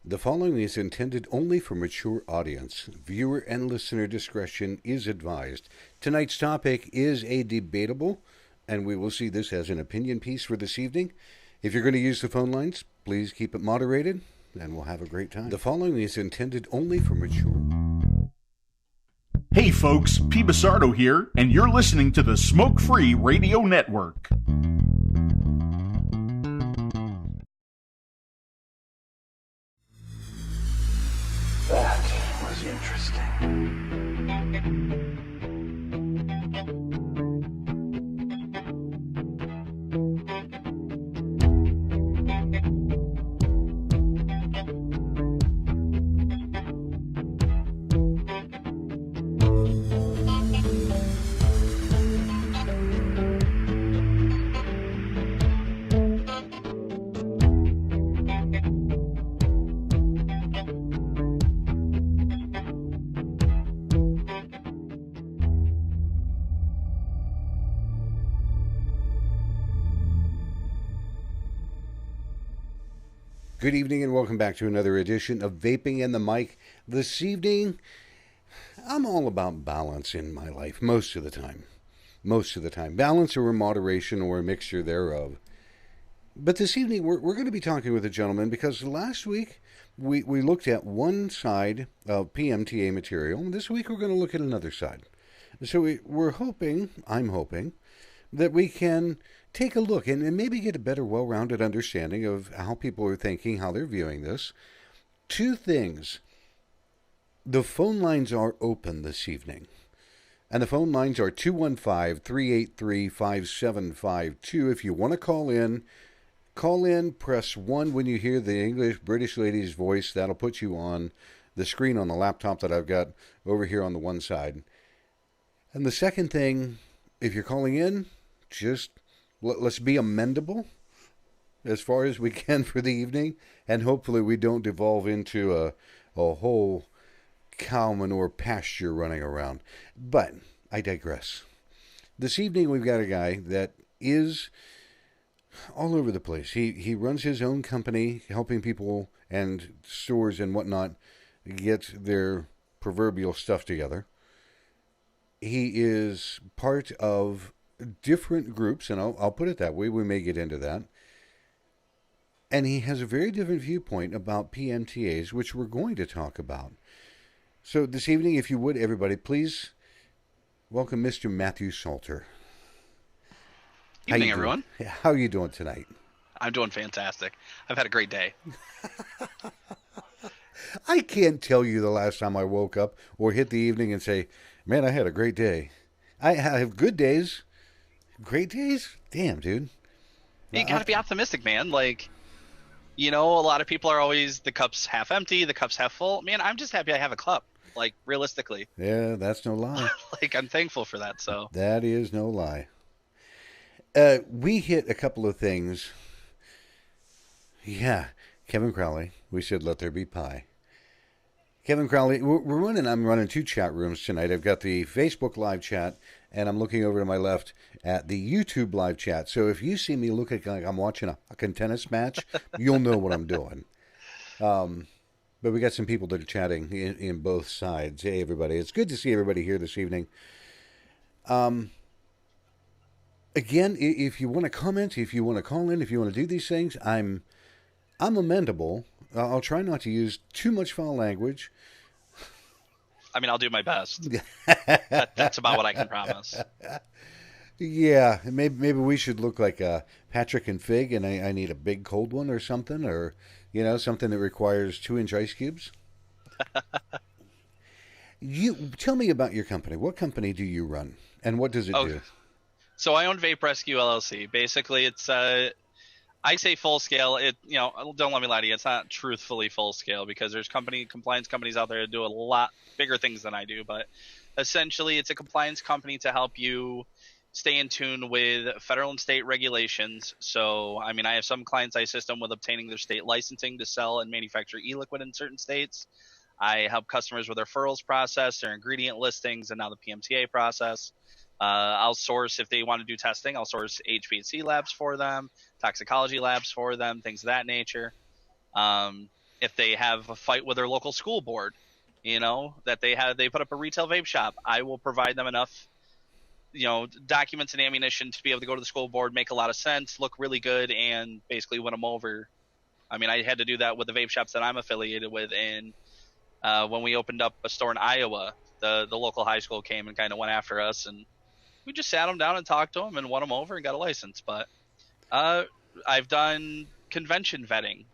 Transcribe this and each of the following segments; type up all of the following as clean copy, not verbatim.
The following is intended only for mature audience. Viewer and listener discretion is advised. Tonight's topic is a debatable, and we will see this as an opinion piece for this evening. If you're going to use the phone lines, please keep it moderated, and we'll have a great time. The following is intended only for mature. Hey folks, P. Basardo here, and you're listening to the Smoke Free Radio Network. That was interesting. Good evening and welcome back to another edition of Vaping and the Mic. This evening, I'm all about balance in my life, most of the time. Most of the time. Balance or moderation or a mixture thereof. But this evening, we're going to be talking with a gentleman because last week we looked at one side of PMTA material. And this week we're going to look at another side. So I'm hoping, that we can take a look and maybe get a better, well-rounded understanding of how people are thinking, how they're viewing this. Two things. The phone lines are open this evening. And the phone lines are 215-383-5752. If you want to call in, press 1 when you hear the English British lady's voice. That'll put you on the screen on the laptop that I've got over here on the one side. And the second thing, if you're calling in, just let's be amendable as far as we can for the evening, and hopefully we don't devolve into a whole cow manure pasture running around. But I digress. This evening we've got a guy that is all over the place. He runs his own company, helping people and stores and whatnot get their proverbial stuff together. He is part of different groups, and I'll put it that way. We may get into that. And he has a very different viewpoint about PMTAs, which we're going to talk about. So this evening, if you would, everybody, please welcome Mr. Matthew Salter. Evening, everyone. How are you doing tonight? I'm doing fantastic. I've had a great day. I can't tell you the last time I woke up or hit the evening and say, man, I had a great day. I have good days. Great days? Damn, dude. You gotta be optimistic, man. Like, a lot of people are always, the cup's half empty, the cup's half full. Man, I'm just happy I have a cup. Like, realistically. Yeah, that's no lie. I'm thankful for that, so. That is no lie. We hit a couple of things. Yeah, Kevin Crowley. We said, let there be pie. Kevin Crowley, I'm running two chat rooms tonight. I've got the Facebook live chat, and I'm looking over to my left at the YouTube live chat. So if you see me looking like I'm watching a tennis match, you'll know what I'm doing. But we got some people that are chatting in both sides. Hey, everybody. It's good to see everybody here this evening. Again, if you want to comment, if you want to call in, if you want to do these things, I'm amendable. I'll try not to use too much foul language. I mean, I'll do my best. That's about what I can promise. Yeah, maybe we should look like Patrick and Fig, and I need a big cold one or something, or something that requires 2-inch ice cubes. You tell me about your company. What company do you run, and what does it do? So I own Vape Rescue LLC. Basically, it's I say full scale. Don't let me lie to you. It's not truthfully full scale because there's compliance companies out there that do a lot bigger things than I do. But essentially, it's a compliance company to help you stay in tune with federal and state regulations. So, I mean, I have some clients I assist them with obtaining their state licensing to sell and manufacture e-liquid in certain states. I help customers with their referrals process, their ingredient listings, and now the PMTA process. I'll source, if they want to do testing, I'll source HPC labs for them, toxicology labs for them, things of that nature. If they have a fight with their local school board, that they put up a retail vape shop, I will provide them enough, documents and ammunition to be able to go to the school board, make a lot of sense, look really good, and basically win them over. I mean, I had to do that with the vape shops that I'm affiliated with, and when we opened up a store in Iowa, the local high school came and kind of went after us, and we just sat them down and talked to them and won them over and got a license. But I've done convention vetting,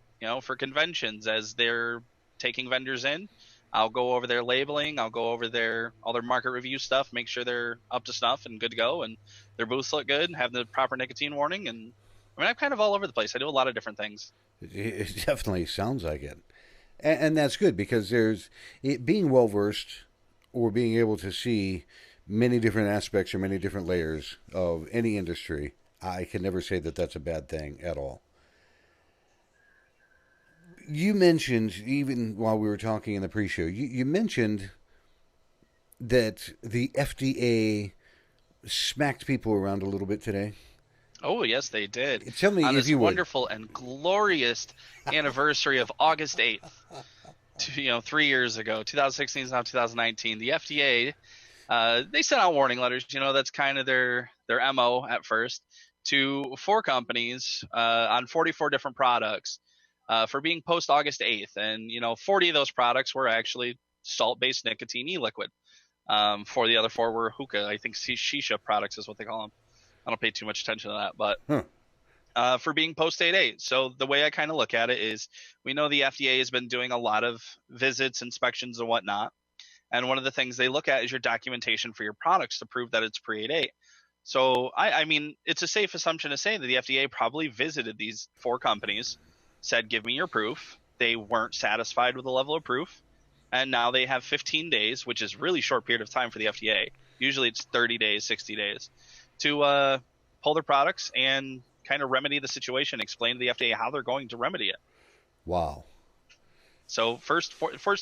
for conventions as they're taking vendors in. I'll go over their labeling. I'll go over all their market review stuff, make sure they're up to snuff and good to go, and their booths look good, have the proper nicotine warning. And I mean, I'm kind of all over the place. I do a lot of different things. It definitely sounds like it. And that's good, because being well versed or being able to see many different aspects or many different layers of any industry, I can never say that that's a bad thing at all. You mentioned, even while we were talking in the pre-show, you mentioned that the FDA smacked people around a little bit today. Oh, yes, they did. Tell me on if this you would. wonderful and glorious anniversary of August 8th, 3 years ago. 2016 is now 2019. The FDA, they sent out warning letters. That's kind of their MO at first, to 4 companies on 44 different products for being post August 8th. And, 40 of those products were actually salt-based nicotine e-liquid. For the other 4 were hookah. I think shisha products is what they call them. I don't pay too much attention to that, but for being post 8/8. So the way I kind of look at it is, we know the FDA has been doing a lot of visits, inspections, and whatnot. And one of the things they look at is your documentation for your products to prove that it's pre-8/8. So I mean, it's a safe assumption to say that the FDA probably visited these 4 companies, said, give me your proof. They weren't satisfied with the level of proof. And now they have 15 days, which is a really short period of time for the FDA. Usually it's 30 days, 60 days, to pull their products and kind of remedy the situation, explain to the FDA how they're going to remedy it. Wow. So first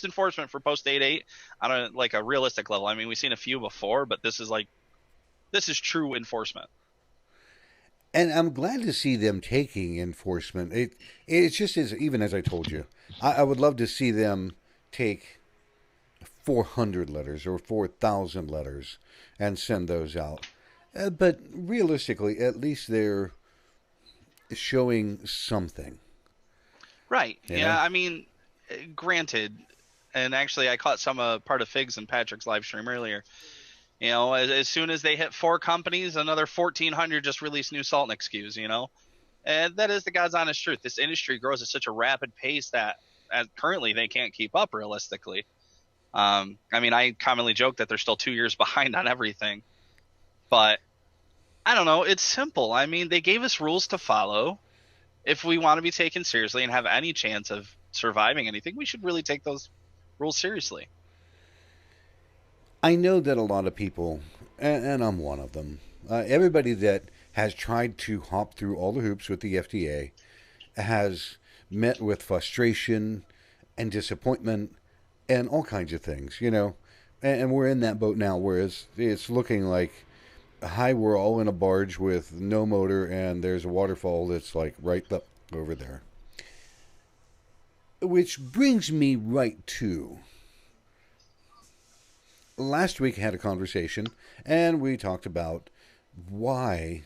enforcement for post 8/8 on a realistic level. I mean, we've seen a few before, but this is true enforcement. And I'm glad to see them taking enforcement. It's just even as I told you, I would love to see them take 400 letters or 4,000 letters and send those out. But realistically, at least they're showing something. Right. Yeah, I mean, granted, and actually I caught some part of Figs and Patrick's live stream earlier. As soon as they hit 4 companies, another 1,400 just released new salt nic SKUs, And that is the God's honest truth. This industry grows at such a rapid pace that currently they can't keep up realistically. I mean, I commonly joke that they're still 2 years behind on everything. But I don't know. It's simple. I mean, they gave us rules to follow. If we want to be taken seriously and have any chance of surviving anything, we should really take those rules seriously. I know that a lot of people, and I'm one of them, everybody that has tried to hop through all the hoops with the FDA has met with frustration and disappointment and all kinds of things, And we're in that boat now, whereas it's looking like, hi, we're all in a barge with no motor, and there's a waterfall that's like right up over there. Which brings me right to, last week I had a conversation, and we talked about why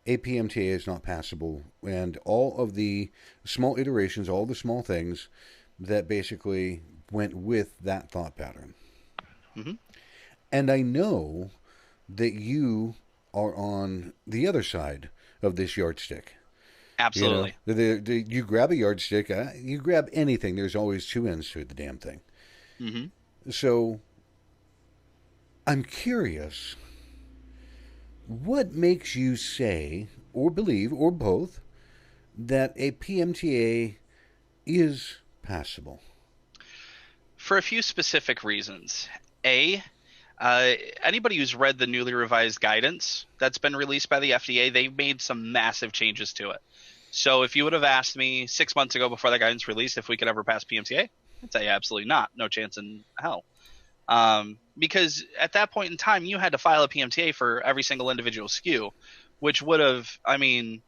a PMTA is not passable, and all of the small iterations, all the small things that basically went with that thought pattern. Mm-hmm. And I know that you are on the other side of this yardstick. Absolutely. You grab a yardstick, you grab anything, there's always 2 ends to the damn thing. Mm-hmm. So, I'm curious, what makes you say, or believe, or both, that a PMTA is passable? For a few specific reasons. Anybody who's read the newly revised guidance that's been released by the FDA, they've made some massive changes to it. So if you would have asked me 6 months ago before that guidance released if we could ever pass PMTA, I'd say absolutely not. No chance in hell. Because at that point in time, you had to file a PMTA for every single individual SKU, which would have, I mean,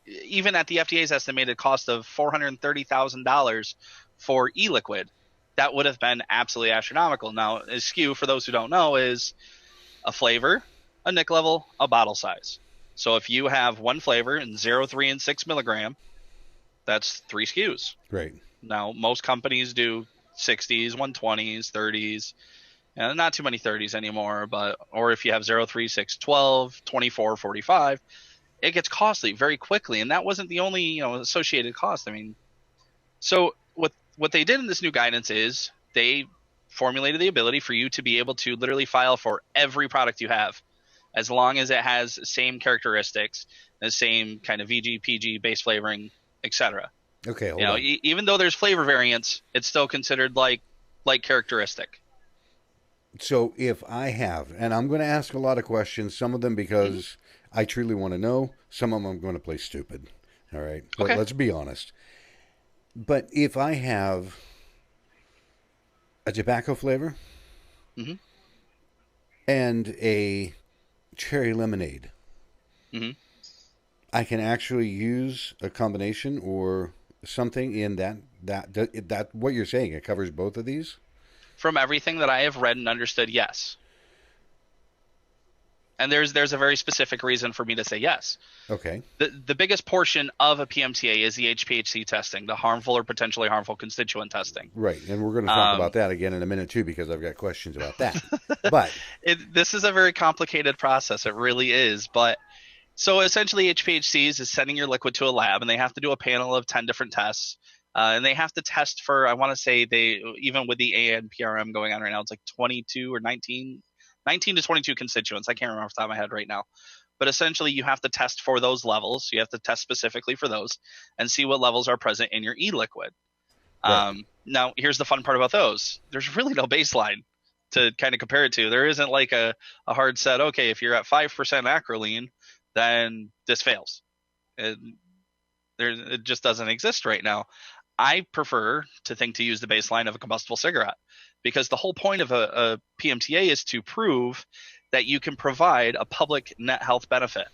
even at the FDA's estimated cost of $430,000 for e-liquid, that would have been absolutely astronomical. Now, a SKU, for those who don't know, is a flavor, a nic level, a bottle size. So if you have one flavor in 0, 3, and 6 milligram, that's 3 SKUs. Right. Now, most companies do 60s, 120s, 30s, and not too many 30s anymore, or if you have 0, 3, 6, 12, 24, 45, it gets costly very quickly, and that wasn't the only associated cost. I mean, so what they did in this new guidance is they formulated the ability for you to be able to literally file for every product you have, as long as it has the same characteristics, the same kind of VG, PG, base flavoring, etc. Okay, hold on. Even though there's flavor variants, it's still considered like characteristic. So if I have, and I'm going to ask a lot of questions, some of them because I truly want to know, some of them I'm going to play stupid. All right? Okay. Let's be honest. But if I have a tobacco flavor and a cherry lemonade, I can actually use a combination or something in that what you're saying, it covers both of these? From everything that I have read and understood, yes. And there's a very specific reason for me to say yes. Okay. The biggest portion of a PMTA is the HPHC testing, the harmful or potentially harmful constituent testing. Right, and we're going to talk about that again in a minute too, because I've got questions about that. But this is a very complicated process. It really is. But so essentially, HPHCs is sending your liquid to a lab, and they have to do a panel of 10 different tests. And they have to test for, I want to say even with the ANPRM going on right now, it's like 22 or 19 to 22 constituents. I can't remember off the top of my head right now. But essentially, you have to test for those levels. You have to test specifically for those and see what levels are present in your e-liquid. Right. Now, here's the fun part about those. There's really no baseline to kind of compare it to. There isn't like a hard set, okay, if you're at 5% acrolein, then this fails. It just doesn't exist right now. I prefer to use the baseline of a combustible cigarette, because the whole point of a PMTA is to prove that you can provide a public net health benefit.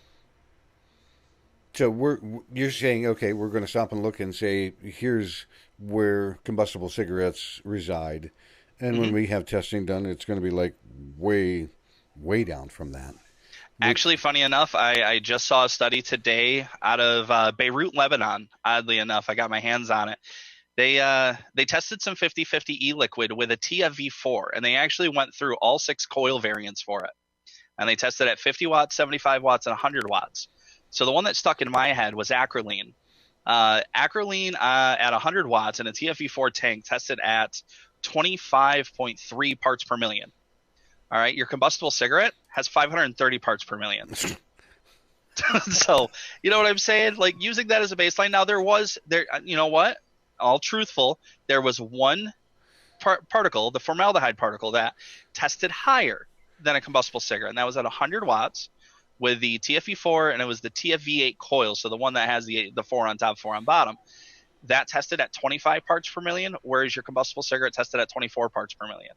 So you're saying, okay, we're going to stop and look and say, here's where combustible cigarettes reside. And when we have testing done, it's going to be like way, way down from that. Actually, funny enough, I just saw a study today out of Beirut, Lebanon. Oddly enough, I got my hands on it. They tested some 50/50 e-liquid with a TFV4, and they actually went through all 6 coil variants for it. And they tested at 50 watts, 75 watts, and 100 watts. So the one that stuck in my head was acrolein. Acrolein at 100 watts in a TFV4 tank tested at 25.3 parts per million. All right, your combustible cigarette has 530 parts per million. So, you know what I'm saying? Like, using that as a baseline. Now, you know what? All truthful, there was one particle, the formaldehyde particle, that tested higher than a combustible cigarette, and that was at 100 watts with the TFV4, and it was the TFV8 coil, so the one that has the 4 on top, 4 on bottom. That tested at 25 parts per million, whereas your combustible cigarette tested at 24 parts per million.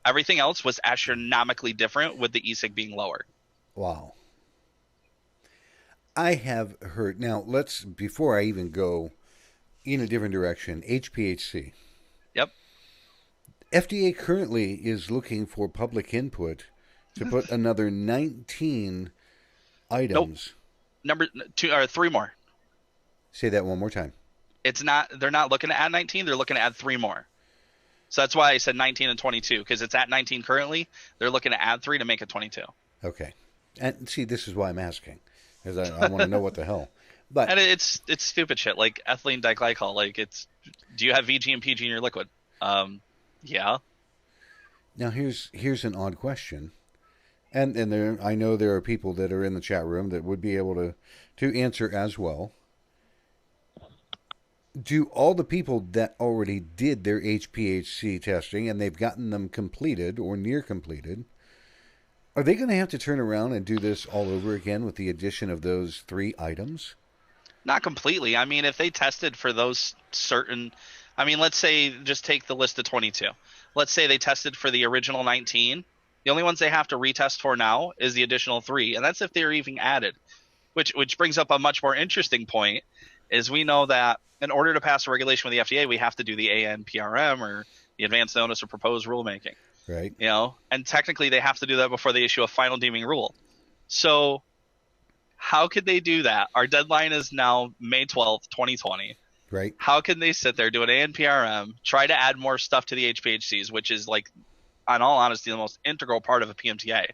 Everything else was astronomically different, with the e-cig being lower. Wow. I have heard, now before I even go in a different direction, HPHC. Yep. FDA currently is looking for public input to put another 19 items. Nope. Number 2 or 3 more. Say that one more time. They're not looking to add 19, they're looking to add 3 more. So that's why I said 19 and 22, because it's at 19 currently. They're looking to add 3 to make it 22. Okay. And see, this is why I'm asking, because I want to know what the hell. But and it's stupid shit, like ethylene diglycol. Like, do you have VG and PG in your liquid? Yeah. Now here's an odd question, and I know there are people that are in the chat room that would be able to answer as well. Do all the people that already did their HPHC testing and they've gotten them completed or near completed, are they going to have to turn around and do this all over again with the addition of those 3 items? Not completely. I mean, if they tested for those certain, I mean, let's say just take the list of 22. Let's say they tested for the original 19. The only ones they have to retest for now is the additional 3, and that's if they're even added. Which brings up a much more interesting point, is we know that in order to pass a regulation with the FDA, we have to do the ANPRM, or the Advanced Notice of Proposed Rulemaking. Right. And technically they have to do that before they issue a final deeming rule. So how could they do that? Our deadline is now May 12th, 2020. Right. How can they sit there, do an ANPRM, try to add more stuff to the HPHCs, which is, like, in all honesty, the most integral part of a PMTA?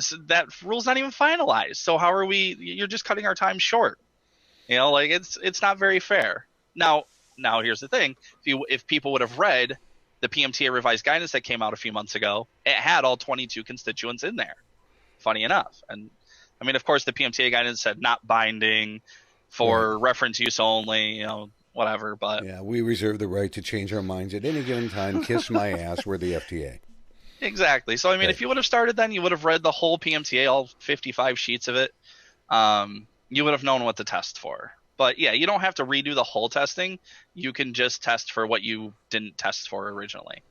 So that rule's not even finalized. So how are we? You're just cutting our time short. Like, it's not very fair. Now here's the thing: if people would have read the PMTA revised guidance that came out a few months ago, it had all 22 constituents in there. Funny enough, and I mean, of course, the PMTA guidance said not binding, for reference use only. Whatever. But yeah, we reserve the right to change our minds at any given time. Kiss my ass. We're the FDA. Exactly. So, I mean, if you would have started then, you would have read the whole PMTA, all 55 sheets of it. You would have known what to test for. But, yeah, you don't have to redo the whole testing. You can just test for what you didn't test for originally.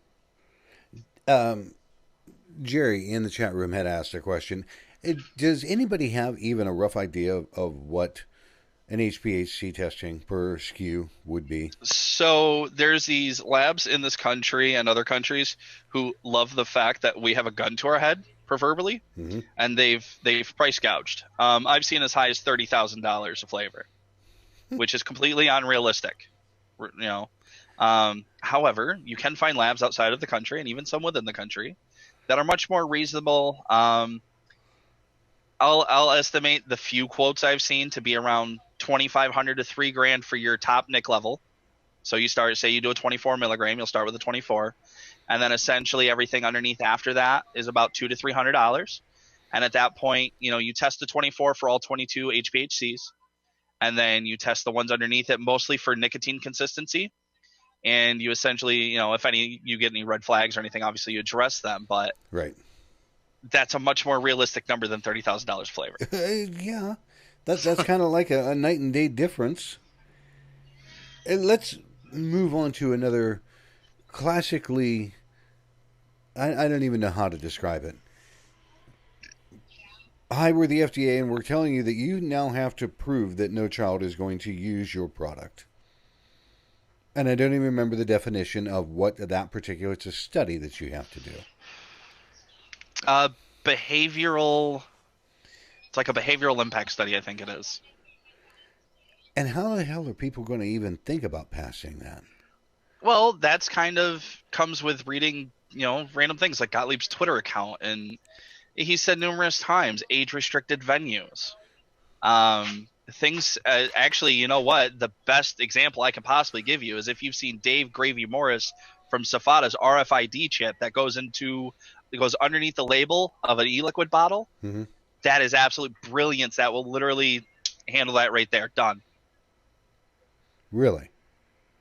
Jerry in the chat room had asked a question. Does anybody have even a rough idea of what an HPHC testing per SKU would be? So there's these labs in this country and other countries who love the fact that we have a gun to our head, proverbially, and they've price gouged. I've seen as high as $30,000 a flavor, which is completely unrealistic. However, you can find labs outside of the country and even some within the country that are much more reasonable. I'll estimate the few quotes I've seen to be around $2,500 to $3,000 for your top NIC level. So you say you do a 24 milligram, you'll start with a 24, and then essentially everything underneath after that is about $200 to $300. And at that point, you test the 24 for all 22 HPHCs, and then you test the ones underneath it mostly for nicotine consistency. And you essentially, if you get any red flags or anything, obviously you address them. But right, that's a much more realistic number than $30,000 flavor. Yeah. That's kind of like a night and day difference. And let's move on to another classically, I don't even know how to describe it. Hi, we're the FDA, and we're telling you that you now have to prove that no child is going to use your product. And I don't even remember the definition of what that particular, it's a study that you have to do. Behavioral... It's like a behavioral impact study, I think it is. And how the hell are people going to even think about passing that? Well, that's kind of comes with reading, random things like Gottlieb's Twitter account. And he said numerous times, age-restricted venues. Actually, you know what? The best example I can possibly give you is if you've seen Dave Gravy Morris from Safada's RFID chip that goes underneath the label of an e-liquid bottle. Mm-hmm. That is absolute brilliance. That will literally handle that right there. Done. Really?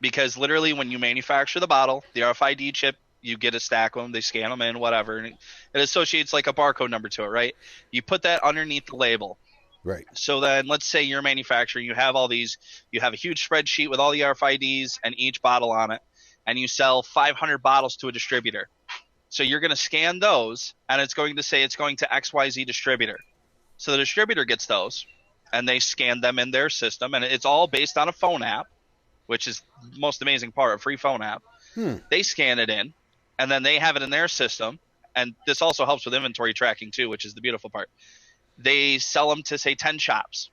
Because literally when you manufacture the bottle, the RFID chip, you get a stack of them, they scan them in, whatever, and it associates like a barcode number to it, right? You put that underneath the label. Right. So then let's say you're manufacturing, you have a huge spreadsheet with all the RFIDs and each bottle on it, and you sell 500 bottles to a distributor. So you're going to scan those, and it's going to say it's going to XYZ distributor. So the distributor gets those, and they scan them in their system, and it's all based on a phone app, which is the most amazing part, a free phone app. They scan it in, and then they have it in their system, and this also helps with inventory tracking too, which is the beautiful part. They sell them to, say, 10 shops.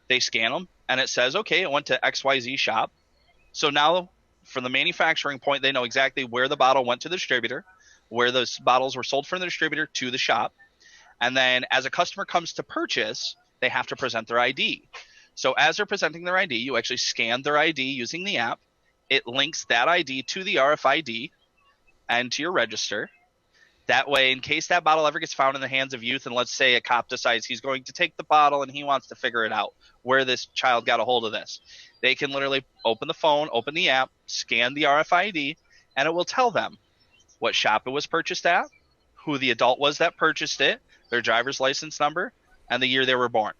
They scan them, and it says, okay, it went to XYZ shop. So now, from the manufacturing point, they know exactly where the bottle went to the distributor, where those bottles were sold from the distributor to the shop. And then as a customer comes to purchase, they have to present their ID. So as they're presenting their ID, you actually scan their ID using the app. It links that ID to the RFID and to your register. That way, in case that bottle ever gets found in the hands of youth, and let's say a cop decides he's going to take the bottle and he wants to figure it out, where this child got a hold of this, they can literally open the phone, open the app, scan the RFID, and it will tell them what shop it was purchased at, who the adult was that purchased it, their driver's license number, and the year they were born.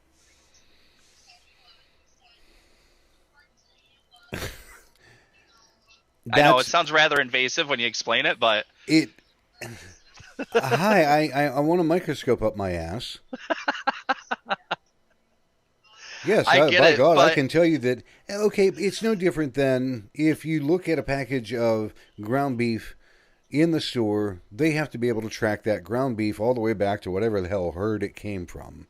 I know it sounds rather invasive when you explain it, but Hi, I want a microscope up my ass. Yes, I get by it, God, I but can tell you that, okay, it's no different than if you look at a package of ground beef in the store, they have to be able to track that ground beef all the way back to whatever the hell herd it came from,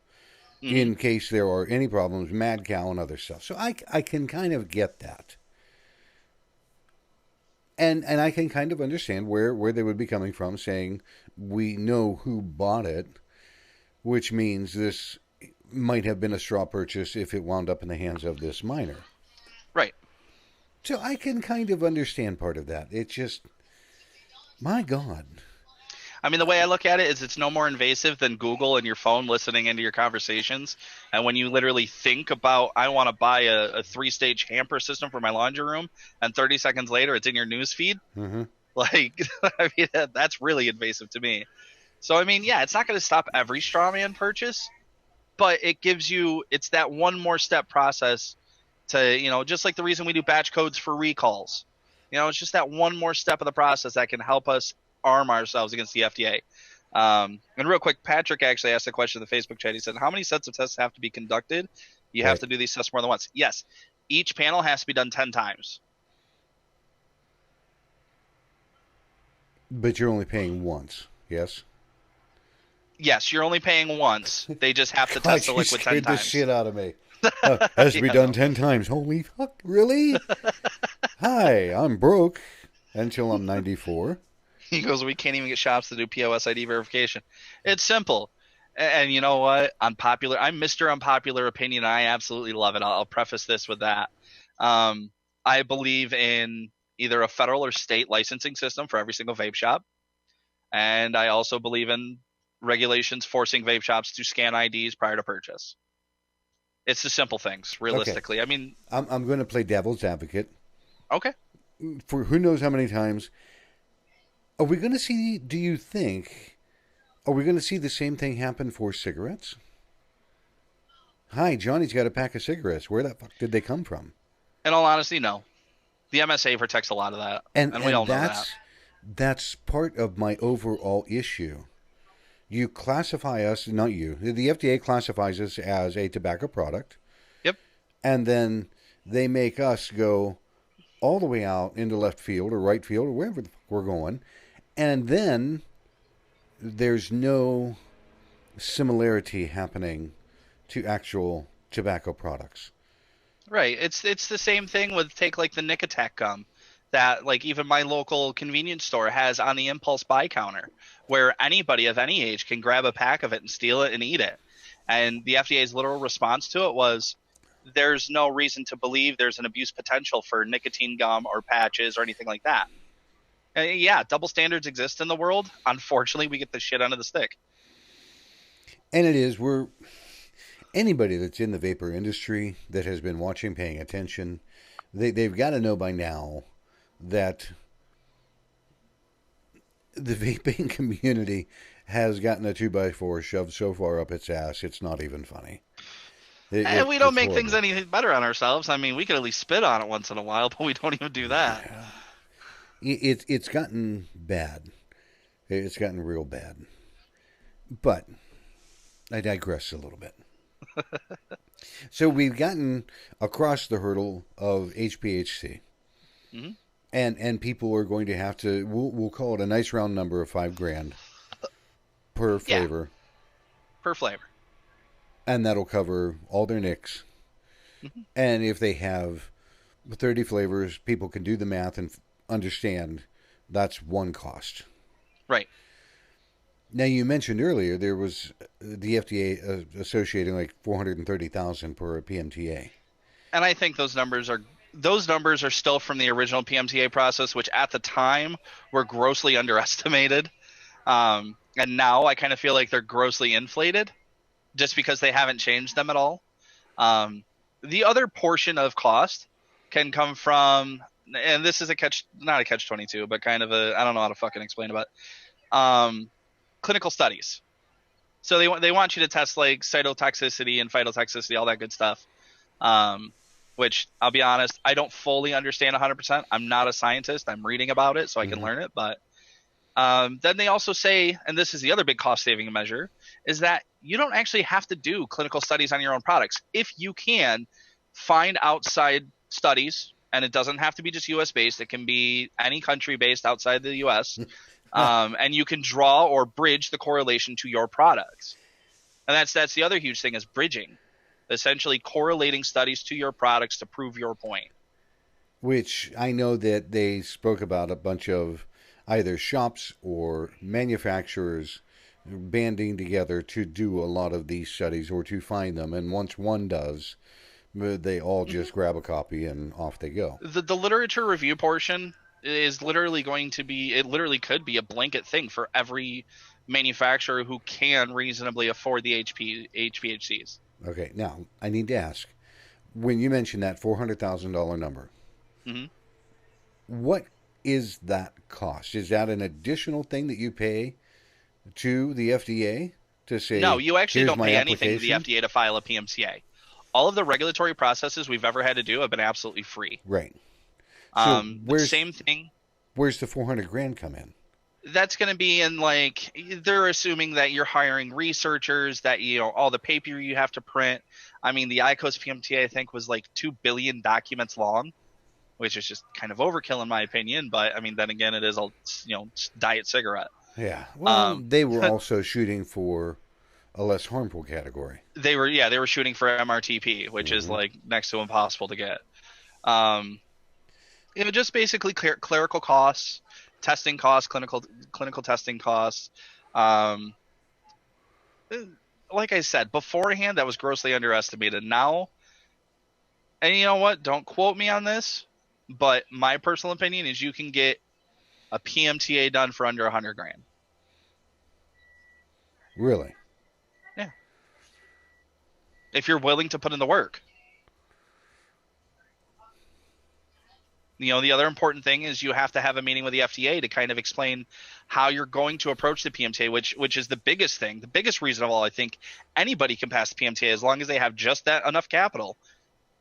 mhm. in case there are any problems, mad cow and other stuff. So I can kind of get that. And I can kind of understand where they would be coming from, saying we know who bought it, which means this might have been a straw purchase if it wound up in the hands of this minor. Right. So I can kind of understand part of that. It's just, my God. I mean, the way I look at it is it's no more invasive than Google and your phone listening into your conversations. And when you literally think about, I want to buy a 3-stage hamper system for my laundry room, and 30 seconds later it's in your news feed, Mm-hmm. like, I mean, that's really invasive to me. So, I mean, yeah, it's not going to stop every straw man purchase, but it gives you, it's that one more step process to, just like the reason we do batch codes for recalls. It's just that one more step of the process that can help us arm ourselves against the FDA. And real quick, Patrick actually asked a question in the Facebook chat. He said, how many sets of tests have to be conducted? You have Right. to do these tests more than once. Yes. Each panel has to be done 10 times. But you're only paying once, yes? Yes, you're only paying once. They just have to God, test the you liquid 10 scared the times. shit out of me. Has to be Yeah, done no. 10 times. Holy fuck, really? Hi, I'm broke until I'm 94. He goes, we can't even get shops to do POS ID verification. It's simple. And you know what? I'm Mr. Unpopular Opinion. I absolutely love it. I'll preface this with that. I believe in either a federal or state licensing system for every single vape shop. And I also believe in regulations forcing vape shops to scan IDs prior to purchase. It's the simple things, Okay, realistically. I mean, I'm going to play devil's advocate okay. for who knows how many times. Are we going to see, do you think, are we going to see the same thing happen for cigarettes? Hi, Johnny's got a pack of cigarettes. Where the fuck did they come from? In all honesty, no. The MSA protects a lot of that. And we all know that. That's part of my overall issue. You classify us, not you, the FDA classifies us as a tobacco product. Yep. And then they make us go all the way out into left field or right field or wherever the fuck we're going. And then there's no similarity happening to actual tobacco products. Right. It's the same thing with take like the Nick Attack gum that like even my local convenience store has on the impulse buy counter where anybody of any age can grab a pack of it and steal it and eat it. And the FDA's literal response to it was there's no reason to believe there's an abuse potential for nicotine gum or patches or anything like that. Yeah, double standards exist in the world. Unfortunately, we get the shit under the stick. And it is, anybody that's in the vapor industry that has been watching, paying attention, they've got to know by now that the vaping community has gotten a 2x4 shoved so far up its ass, it's not even funny. And we don't It's make horrible. things any better on ourselves. I mean, we could at least spit on it once in a while, but we don't even do that. It's gotten bad. It's gotten real bad. But I digress a little bit. So we've gotten across the hurdle of HPHC. Mm-hmm. And people are going to have to, we'll call it a nice round number of $5,000 per flavor. Yeah, per flavor. And that'll cover all their nicks. Mm-hmm. And if they have 30 flavors, people can do the math and understand that's one cost. Right. Now, you mentioned earlier there was the FDA associating like $430,000 per PMTA. And I think those numbers are still from the original PMTA process, which at the time were grossly underestimated. And now I kind of feel like they're grossly inflated just because they haven't changed them at all. The other portion of cost can come from, and this is not a catch-22, but kind of I don't know how to fucking explain about it. Clinical studies. So they want you to test like cytotoxicity and phytotoxicity, all that good stuff. Which I'll be honest, I don't fully understand 100%. I'm not a scientist. I'm reading about it so I can learn it. But Then they also say, and this is the other big cost saving measure, is that you don't actually have to do clinical studies on your own products. If you can find outside studies, and it doesn't have to be just US based, it can be any country based outside the US, and you can draw or bridge the correlation to your products. And that's the other huge thing, is bridging, essentially correlating studies to your products to prove your point. Which I know that they spoke about a bunch of either shops or manufacturers banding together to do a lot of these studies or to find them. And once one does, they all just grab a copy and off they go. The literature review portion is literally going to be, it literally could be a blanket thing for every manufacturer who can reasonably afford the HPHCs. Okay, now I need to ask, when you mentioned that $400,000 number, what is that cost? Is that an additional thing that you pay to the FDA to say, no, you actually don't pay anything to the application? FDA to file a PMTA. All of the regulatory processes we've ever had to do have been absolutely free. Right. So The same thing. Where's the $400,000 come in? That's going to be in, like, they're assuming that you're hiring researchers, that, you know, all the paper you have to print. I mean, the IQOS PMTA, I think, was like 2 billion documents long, which is just kind of overkill in my opinion. But I mean, then again, it is a, you know, diet cigarette. Yeah. Well, they were also shooting for a less harmful category. They were shooting for MRTP, which is like next to impossible to get. You know, just basically clerical costs, testing costs, clinical testing costs. Like I said beforehand, that was grossly underestimated. Now, and you know what? Don't quote me on this, but my personal opinion is you can get a PMTA done for under $100,000. Really? Yeah. If you're willing to put in the work. You know, the other important thing is you have to have a meeting with the FDA to kind of explain how you're going to approach the PMTA, which is the biggest thing. The biggest reason of all, I think anybody can pass the PMTA as long as they have just that enough capital.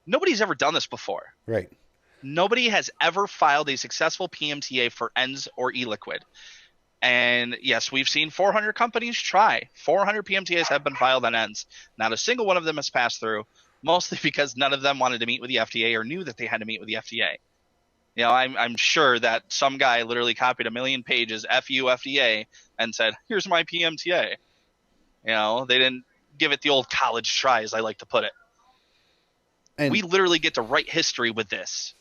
Nobody's ever done this before. Right. Nobody has ever filed a successful PMTA for ENDS or e-liquid. And yes, we've seen 400 companies try. 400 PMTAs have been filed on ENDS. Not a single one of them has passed through, mostly because none of them wanted to meet with the FDA or knew that they had to meet with the FDA. You know, I'm sure that some guy literally copied 1 million pages, FU FDA, and said, here's my PMTA. You know, they didn't give it the old college try, as I like to put it. And we literally get to write history with this.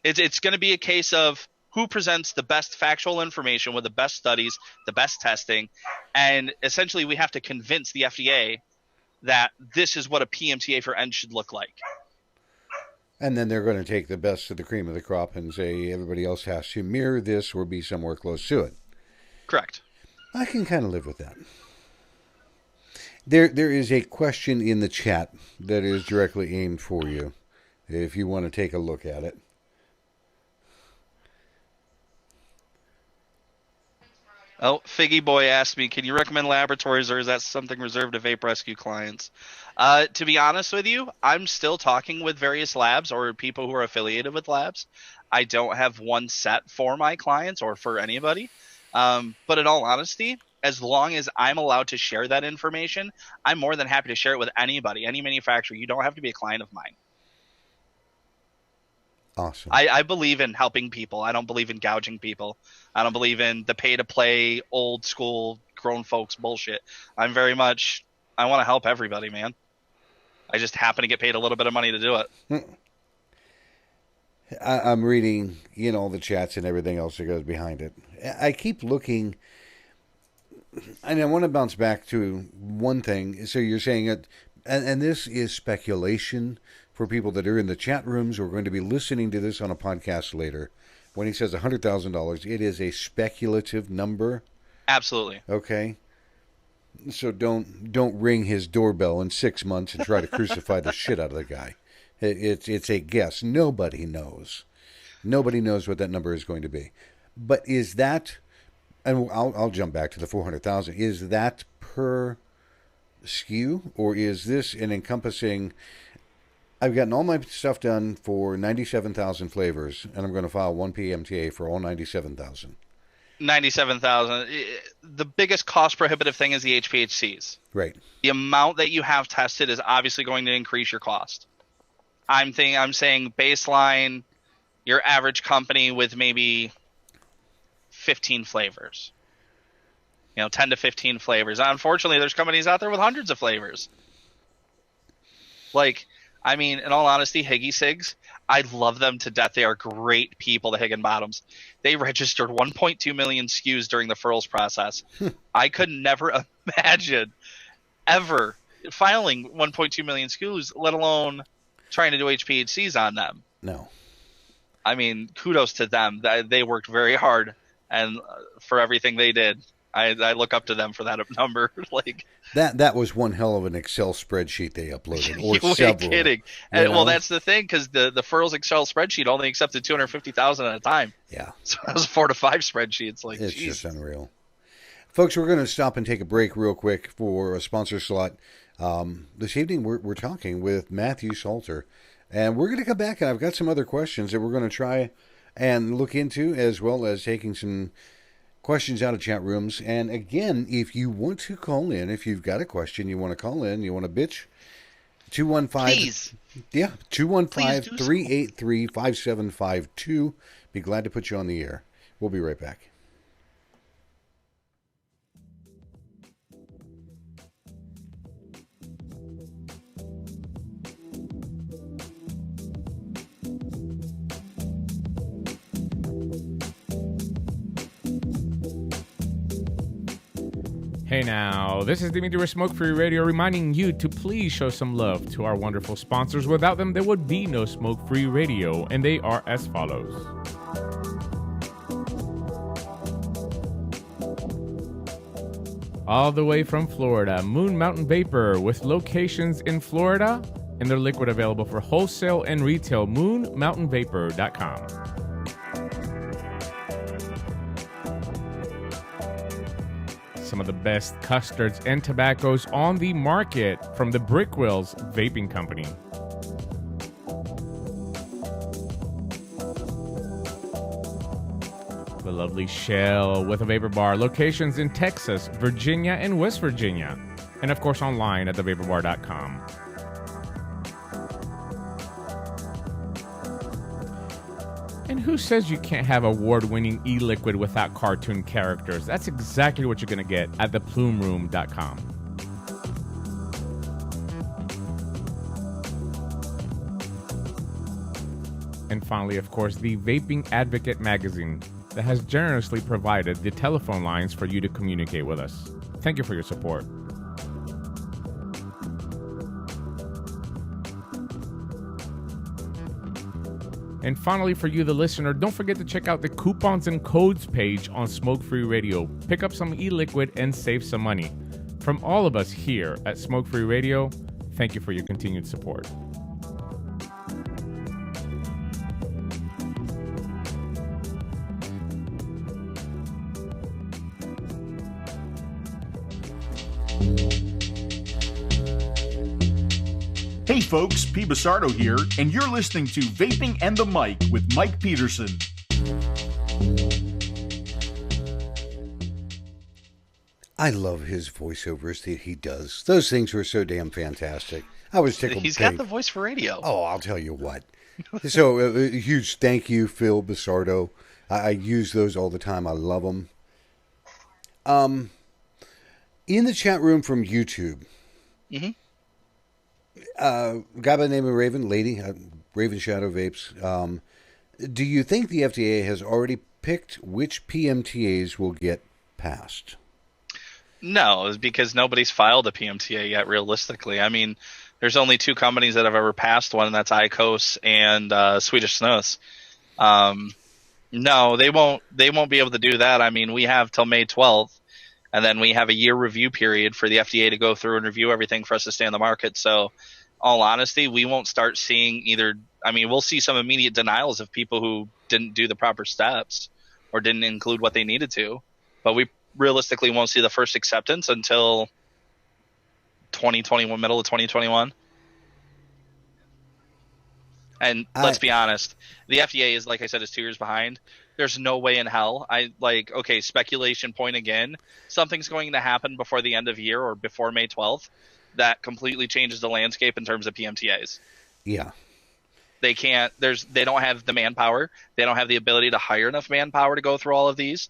It's going to be a case of who presents the best factual information with the best studies, the best testing, and essentially we have to convince the FDA that this is what a PMTA for ENDS should look like. And then they're going to take the best of the cream of the crop and say everybody else has to mirror this or be somewhere close to it. Correct. I can kind of live with that. There is a question in the chat that is directly aimed for you, if you want to take a look at it. Oh, Figgy Boy asked me, can you recommend laboratories, or is that something reserved to Vape Rescue clients? To be honest with you, I'm still talking with various labs or people who are affiliated with labs. I don't have one set for my clients or for anybody. But in all honesty, as long as I'm allowed to share that information, I'm more than happy to share it with anybody, any manufacturer. You don't have to be a client of mine. Awesome. I believe in helping people. I don't believe in gouging people. I don't believe in the pay-to-play, old school, grown folks bullshit. I'm very much, I want to help everybody, man. I just happen to get paid a little bit of money to do it. I'm reading, you know, the chats and everything else that goes behind it. I keep looking, and I want to bounce back to one thing. So you're saying that, and this is speculation for people that are in the chat rooms who are going to be listening to this on a podcast later. When he says $100,000, it is a speculative number. Absolutely. Okay. So don't ring his doorbell in 6 months and try to crucify the shit out of the guy. It's a guess. Nobody knows. Nobody knows what that number is going to be. But is that, and I'll jump back to the 400,000. Is that per SKU, or is this an encompassing? I've gotten all my stuff done for 97,000 flavors, and I'm going to file one PMTA for all 97,000. 97,000. The biggest cost prohibitive thing is the HPHCs. Right. The amount that you have tested is obviously going to increase your cost. I'm saying baseline, your average company with maybe 15 flavors. 10 to 15 flavors. Unfortunately, there's companies out there with hundreds of flavors. In all honesty, Higgy Sigs, I love them to death. They are great people, the Higginbottoms. They registered 1.2 million SKUs during the furls process. I could never imagine ever filing 1.2 million SKUs, let alone trying to do HPHCs on them. No. Kudos to them. They worked very hard and for everything they did. I look up to them for that number. That was one hell of an Excel spreadsheet they uploaded, or you several. ain't kidding. Well, that's the thing, because the Furls Excel spreadsheet only accepted 250,000 at a time. Yeah, so that was 4 to 5 spreadsheets. It's geez. just unreal. Folks, we're going to stop and take a break real quick for a sponsor slot. This evening, we're talking with Matthew Salter, and we're going to come back, and I've got some other questions that we're going to try and look into, as well as taking some questions out of chat rooms. And again, if you want to call in, if you've got a question, you want to call in, you want to bitch, 215. Please. Yeah, 215-383-5752. Be glad to put you on the air. We'll be right back. Hey now, this is Dimitri with Smoke Free Radio reminding you to please show some love to our wonderful sponsors. Without them, there would be no Smoke Free Radio, and they are as follows. All the way from Florida, Moon Mountain Vapor, with locations in Florida, and their liquid available for wholesale and retail, moonmountainvapor.com. Some of the best custards and tobaccos on the market from the Brickwills Vaping Company. The lovely Shell with a vapor bar, locations in Texas, Virginia, and West Virginia. And of course online at thevaporbar.com. And who says you can't have award-winning e-liquid without cartoon characters? That's exactly what you're going to get at theplumeroom.com. And finally, of course, the Vaping Advocate magazine that has generously provided the telephone lines for you to communicate with us. Thank you for your support. And finally, for you, the listener, don't forget to check out the coupons and codes page on Smoke Free Radio. Pick up some e-liquid and save some money. From all of us here at Smoke Free Radio, thank you for your continued support. Hey folks, P. Basardo here, and you're listening to Vaping and the Mic with Mike Peterson. I love his voiceovers that he does. Those things were so damn fantastic. I was tickled. He's got the voice for radio. Oh, I'll tell you what. So, a huge thank you, Phil Basardo. I use those all the time. I love them. In the chat room from YouTube, Mm-hmm. Guy by the name of Raven Shadow Vapes. Do you think the FDA has already picked which PMTAs will get passed? No, it's because nobody's filed a PMTA yet, realistically. I mean, there's only 2 companies that have ever passed one, and that's IQOS and Swedish Snus. No, they won't be able to do that. I mean, we have till May 12th, and then we have a year review period for the FDA to go through and review everything for us to stay on the market. So, all honesty, we won't start seeing we'll see some immediate denials of people who didn't do the proper steps or didn't include what they needed to. But we realistically won't see the first acceptance until 2021, middle of 2021. And let's be honest, the FDA is, like I said, is 2 years behind. There's no way in hell. Okay, speculation point again. Something's going to happen before the end of year or before May 12th that completely changes the landscape in terms of PMTAs. Yeah. They can't. They don't have the manpower. They don't have the ability to hire enough manpower to go through all of these.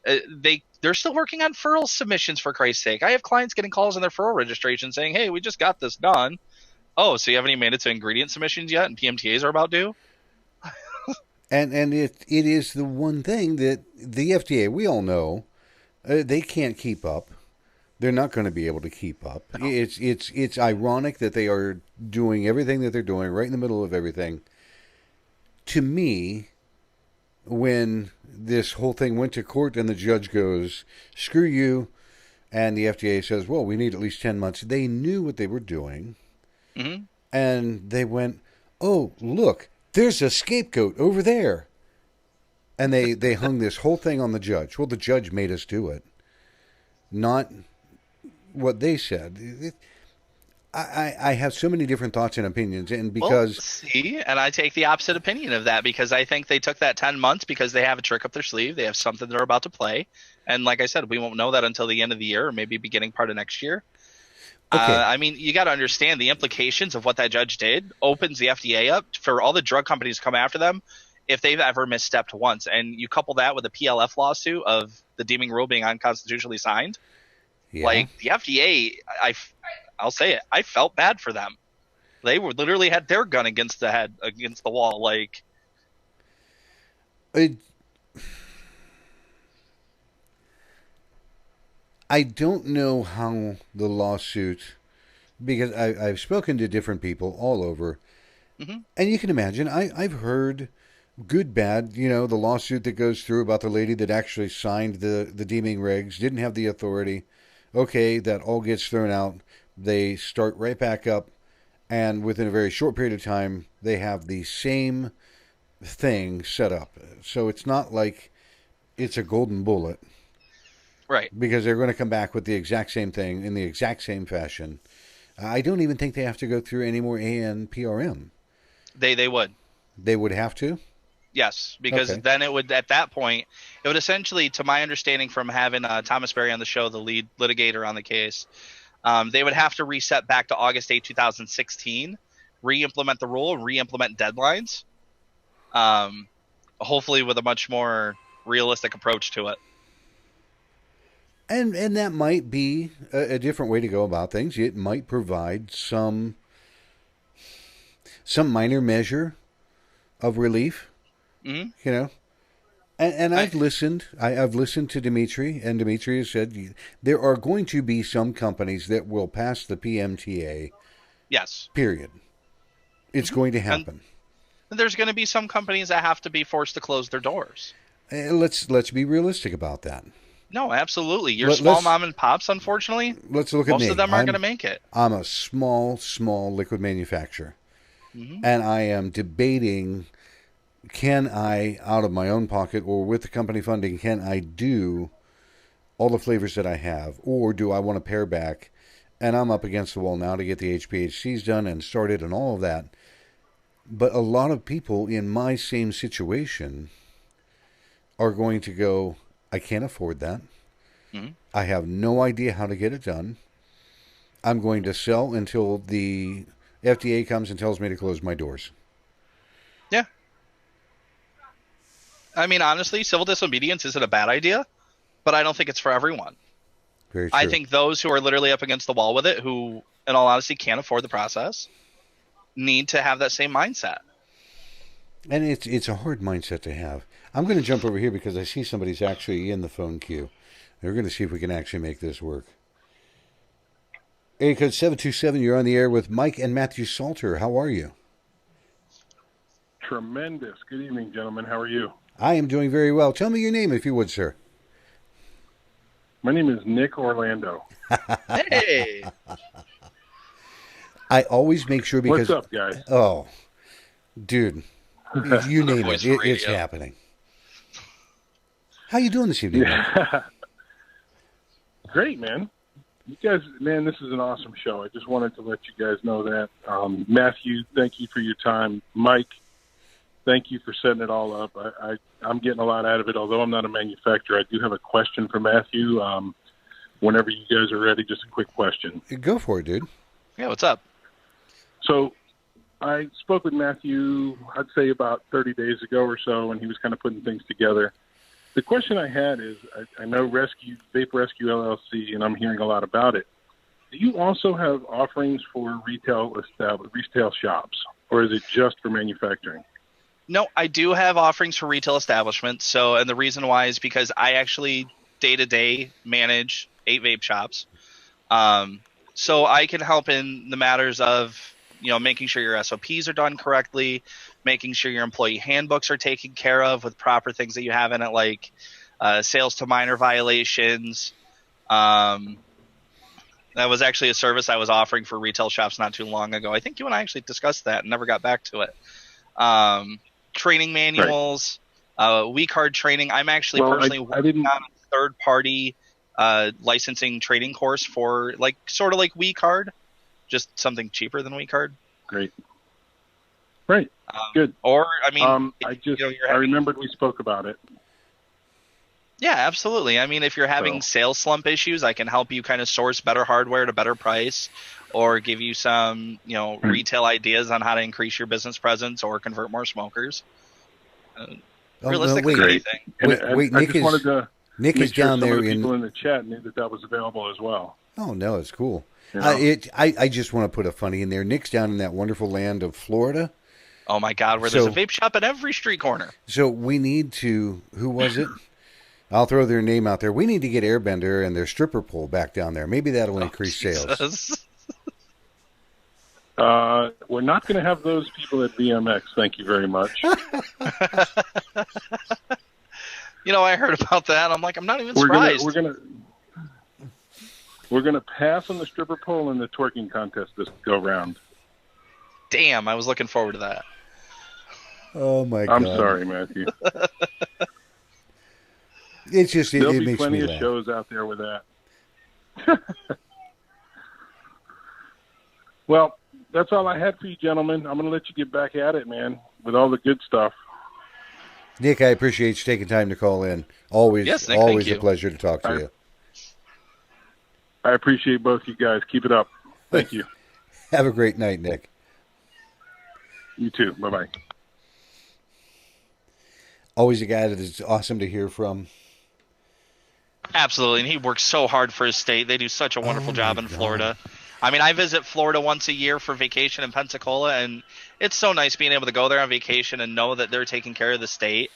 They're still working on furl submissions, for Christ's sake. I have clients getting calls on their furl registration saying, "Hey, we just got this done." Oh, so you haven't even made it to ingredient submissions yet, and PMTAs are about due? And it is the one thing that the FDA, we all know, they can't keep up. They're not going to be able to keep up. No. It's ironic that they are doing everything that they're doing right in the middle of everything. To me, when this whole thing went to court and the judge goes, "Screw you," and the FDA says, "Well, we need at least 10 months," they knew what they were doing. Mm-hmm. And they went, "Oh, look, there's a scapegoat over there." And they hung this whole thing on the judge. Well, the judge made us do it, not what they said. I have so many different thoughts and opinions, and because and I take the opposite opinion of that, because I think they took that 10 months because they have a trick up their sleeve. They have something they're about to play, and like I said, we won't know that until the end of the year or maybe beginning part of next year. Okay. I mean, you got to understand the implications of what that judge did opens the FDA up for all the drug companies to come after them if they've ever misstepped once. And you couple that with the PLF lawsuit of the deeming rule being unconstitutionally signed. Yeah. Like, the FDA, I'll say it, I felt bad for them. They were literally had their gun against the wall. Like, I don't know how the lawsuit, because I've spoken to different people all over, mm-hmm. and you can imagine, I've heard good, bad, the lawsuit that goes through about the lady that actually signed the deeming regs, didn't have the authority. Okay, that all gets thrown out. They start right back up, and within a very short period of time, they have the same thing set up. So it's not like it's a golden bullet. Right. Because they're going to come back with the exact same thing in the exact same fashion. I don't even think they have to go through any more ANPRM. They would. They would have to? Yes, because then it would, at that point, it would essentially, to my understanding from having Thomas Berry on the show, the lead litigator on the case, they would have to reset back to August 8, 2016, re-implement the rule, and re-implement deadlines, hopefully with a much more realistic approach to it. And that might be a different way to go about things. It might provide some minor measure of relief, mm-hmm. And I've listened. I've listened to Dimitri, and Dimitri has said there are going to be some companies that will pass the PMTA. Yes. Period. It's mm-hmm. going to happen. And there's going to be some companies that have to be forced to close their doors. Let's be realistic about that. No, absolutely. Your small mom and pops, unfortunately, let's look at most of them aren't going to make it. I'm a small liquid manufacturer. Mm-hmm. And I am debating, can I, out of my own pocket or with the company funding, can I do all the flavors that I have? Or do I want to pare back? And I'm up against the wall now to get the HPHCs done and started and all of that. But a lot of people in my same situation are going to go, I can't afford that. Mm-hmm. I have no idea how to get it done. I'm going to sell until the FDA comes and tells me to close my doors. Yeah. I mean, honestly, civil disobedience isn't a bad idea, but I don't think it's for everyone. Very true. I think those who are literally up against the wall with it, who, in all honesty, can't afford the process, need to have that same mindset. And it's a hard mindset to have. I'm going to jump over here because I see somebody's actually in the phone queue. We're going to see if we can actually make this work. Area code 727, you're on the air with Mike and Matthew Salter. How are you? Tremendous. Good evening, gentlemen. How are you? I am doing very well. Tell me your name, if you would, sir. My name is Nick Orlando. Hey! I always make sure because... What's up, guys? Oh, dude. You name it. It's happening. How you doing this evening? Yeah. Great, man. You guys, man, this is an awesome show. I just wanted to let you guys know that. Matthew, thank you for your time. Mike, thank you for setting it all up. I'm getting a lot out of it. Although I'm not a manufacturer, I do have a question for Matthew. Whenever you guys are ready, just a quick question. Go for it, dude. Yeah, what's up? So I spoke with Matthew, I'd say about 30 days ago or so, and he was kind of putting things together. The question I had is, I know Vape Rescue LLC, and I'm hearing a lot about it. Do you also have offerings for retail shops, or is it just for manufacturing? No, I do have offerings for retail establishments. So, and the reason why is because I actually day-to-day manage 8 vape shops. So I can help in the matters of, making sure your SOPs are done correctly, making sure your employee handbooks are taken care of with proper things that you have in it, like sales to minor violations. That was actually a service I was offering for retail shops not too long ago. I think you and I actually discussed that and never got back to it. Training manuals, We Card training. I'm actually personally working on a third-party licensing training course for sort of like We Card, just something cheaper than We Card. Great. Good. Or I remembered we spoke about it. Yeah, absolutely. I mean, if you're having sales slump issues, I can help you kind of source better hardware at a better price, or give you some, retail ideas on how to increase your business presence or convert more smokers. Realistically, anything. Wait, Nick is down there. People in the chat knew that was available as well. Oh no, it's cool. I just want to put a funny in there. Nick's down in that wonderful land of Florida. Oh my God, where there's a vape shop at every street corner. So we need to. Who was it? I'll throw their name out there. We need to get Airbender and their stripper pole back down there. Maybe that'll increase sales. We're not going to have those people at BMX. Thank you very much. I heard about that. I'm like, I'm not even surprised. We're gonna pass on the stripper pole in the twerking contest this go round. Damn, I was looking forward to that. Oh my God! I'm sorry, Matthew. It's just there'll it be makes plenty me of laugh. shows out there with that. Well, that's all I had for you, gentlemen. I'm going to let you get back at it, man, with all the good stuff. Nick, I appreciate you taking time to call in. Always, yes, Nick, always a pleasure to talk to you. I appreciate both you guys. Keep it up. Thank you. Have a great night, Nick. You too. Bye-bye. Always a guy that is awesome to hear from. Absolutely, and he works so hard for his state. They do such a wonderful job in Florida. I mean, I visit Florida once a year for vacation in Pensacola, and it's so nice being able to go there on vacation and know that they're taking care of the state.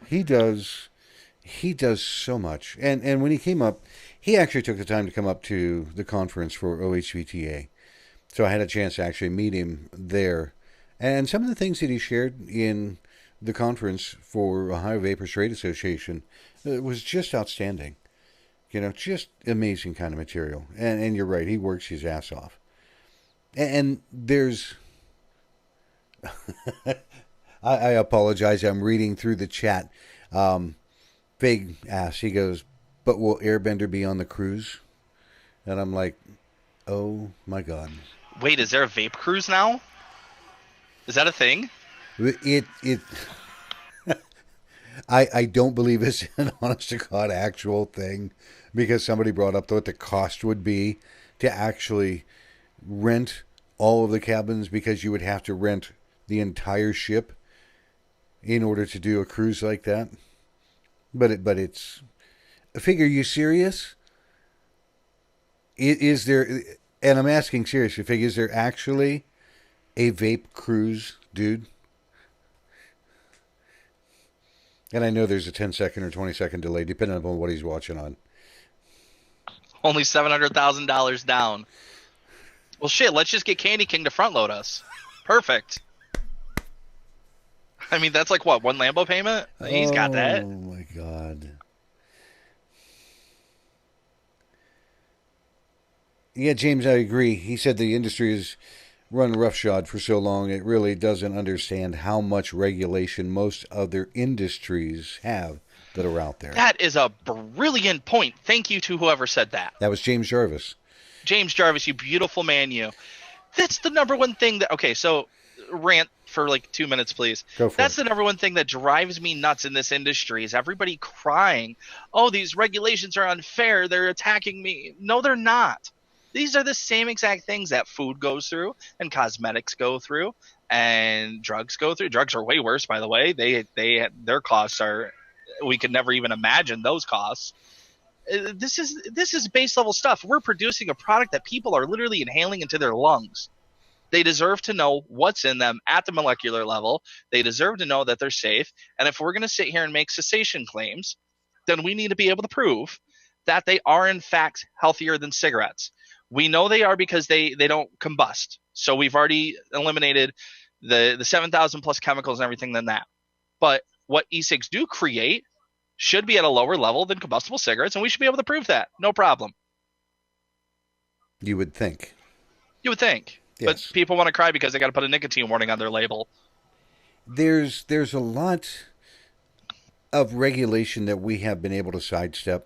He does so much. And when he came up, he actually took the time to come up to the conference for OHVTA. So I had a chance to actually meet him there. And some of the things that he shared in the conference for Ohio Vapor Trade Association was just outstanding. Just amazing kind of material. And you're right, he works his ass off. And there's... I apologize, I'm reading through the chat. Big ass, he goes, but will Airbender be on the cruise? And I'm like, oh my God. Wait, is there a vape cruise now? Is that a thing? I don't believe it's an honest to God actual thing, because somebody brought up what the cost would be to actually rent all of the cabins, because you would have to rent the entire ship in order to do a cruise like that. But it's, figure, you serious? Is there, and I'm asking seriously, figure, is there actually a vape cruise, dude? And I know there's a 10-second or 20-second delay, depending upon what he's watching on. Only $700,000 down. Well, shit, let's just get Candy King to front load us. Perfect. I mean, that's like, what, one Lambo payment? He's got that. Oh, my God. Yeah, James, I agree. He said the industry has run roughshod for so long, it really doesn't understand how much regulation most other industries have that are out there. That is a brilliant point. Thank you to whoever said that. That was James Jarvis. James Jarvis, you beautiful man, you. That's the number one thing that... Okay, so rant for like 2 minutes, please? Go for That's it. the number one thing that drives me nuts in this industry is everybody crying, oh, these regulations are unfair. They're attacking me. No, they're not. These are the same exact things that food goes through and cosmetics go through and drugs go through. Drugs are way worse, by the way. Their costs are, we could never even imagine those costs. This is base level stuff. We're producing a product that people are literally inhaling into their lungs. They deserve to know what's in them at the molecular level. They deserve to know that they're safe. And if we're going to sit here and make cessation claims, then we need to be able to prove that they are in fact healthier than cigarettes. We know they are because they don't combust. So we've already eliminated the 7,000 plus chemicals and everything than that. But what e-cigs do create should be at a lower level than combustible cigarettes, and we should be able to prove that. No problem. You would think. You would think. Yes. But people want to cry because they got to put a nicotine warning on their label. There's a lot of regulation that we have been able to sidestep,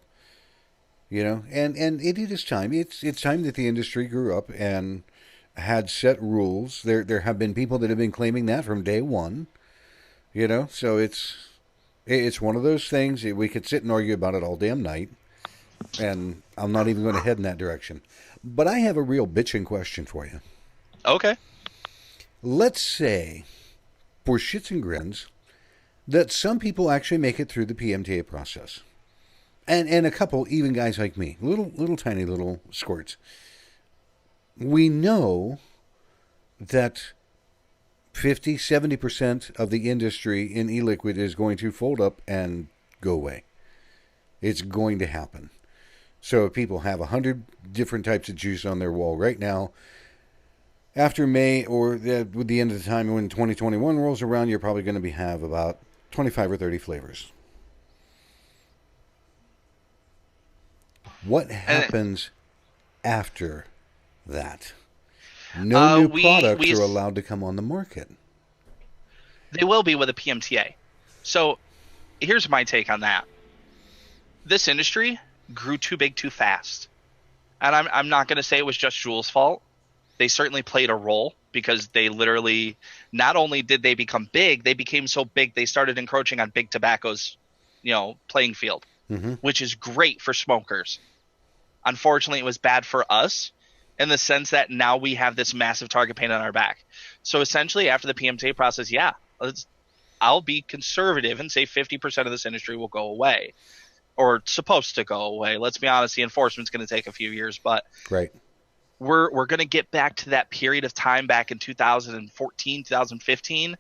and it is time. It's time that the industry grew up and had set rules. There have been people that have been claiming that from day one, so it's one of those things that we could sit and argue about it all damn night, and I'm not even going to head in that direction. But I have a real bitching question for you. Okay. Let's say, for shits and grins, that some people actually make it through the PMTA process. And a couple, even guys like me, little tiny little squirts. We know that 50, 70% of the industry in e-liquid is going to fold up and go away. It's going to happen. So if people have 100 different types of juice on their wall right now, after May or with the end of the time when 2021 rolls around, you're probably going to have about 25 or 30 flavors. What happens after that? No new products are allowed to come on the market. They will be with a PMTA. So here's my take on that. This industry grew too big too fast. And I'm not going to say it was just Juul's fault. They certainly played a role because they literally, not only did they become big, they became so big they started encroaching on big tobacco's, playing field, which is great for smokers. Unfortunately, it was bad for us in the sense that now we have this massive target paint on our back. So essentially, after the PMTA process, I'll be conservative and say 50% of this industry will go away, or supposed to go away. Let's be honest, the enforcement's going to take a few years, but right. We're going to get back to that period of time back in 2014, 2015,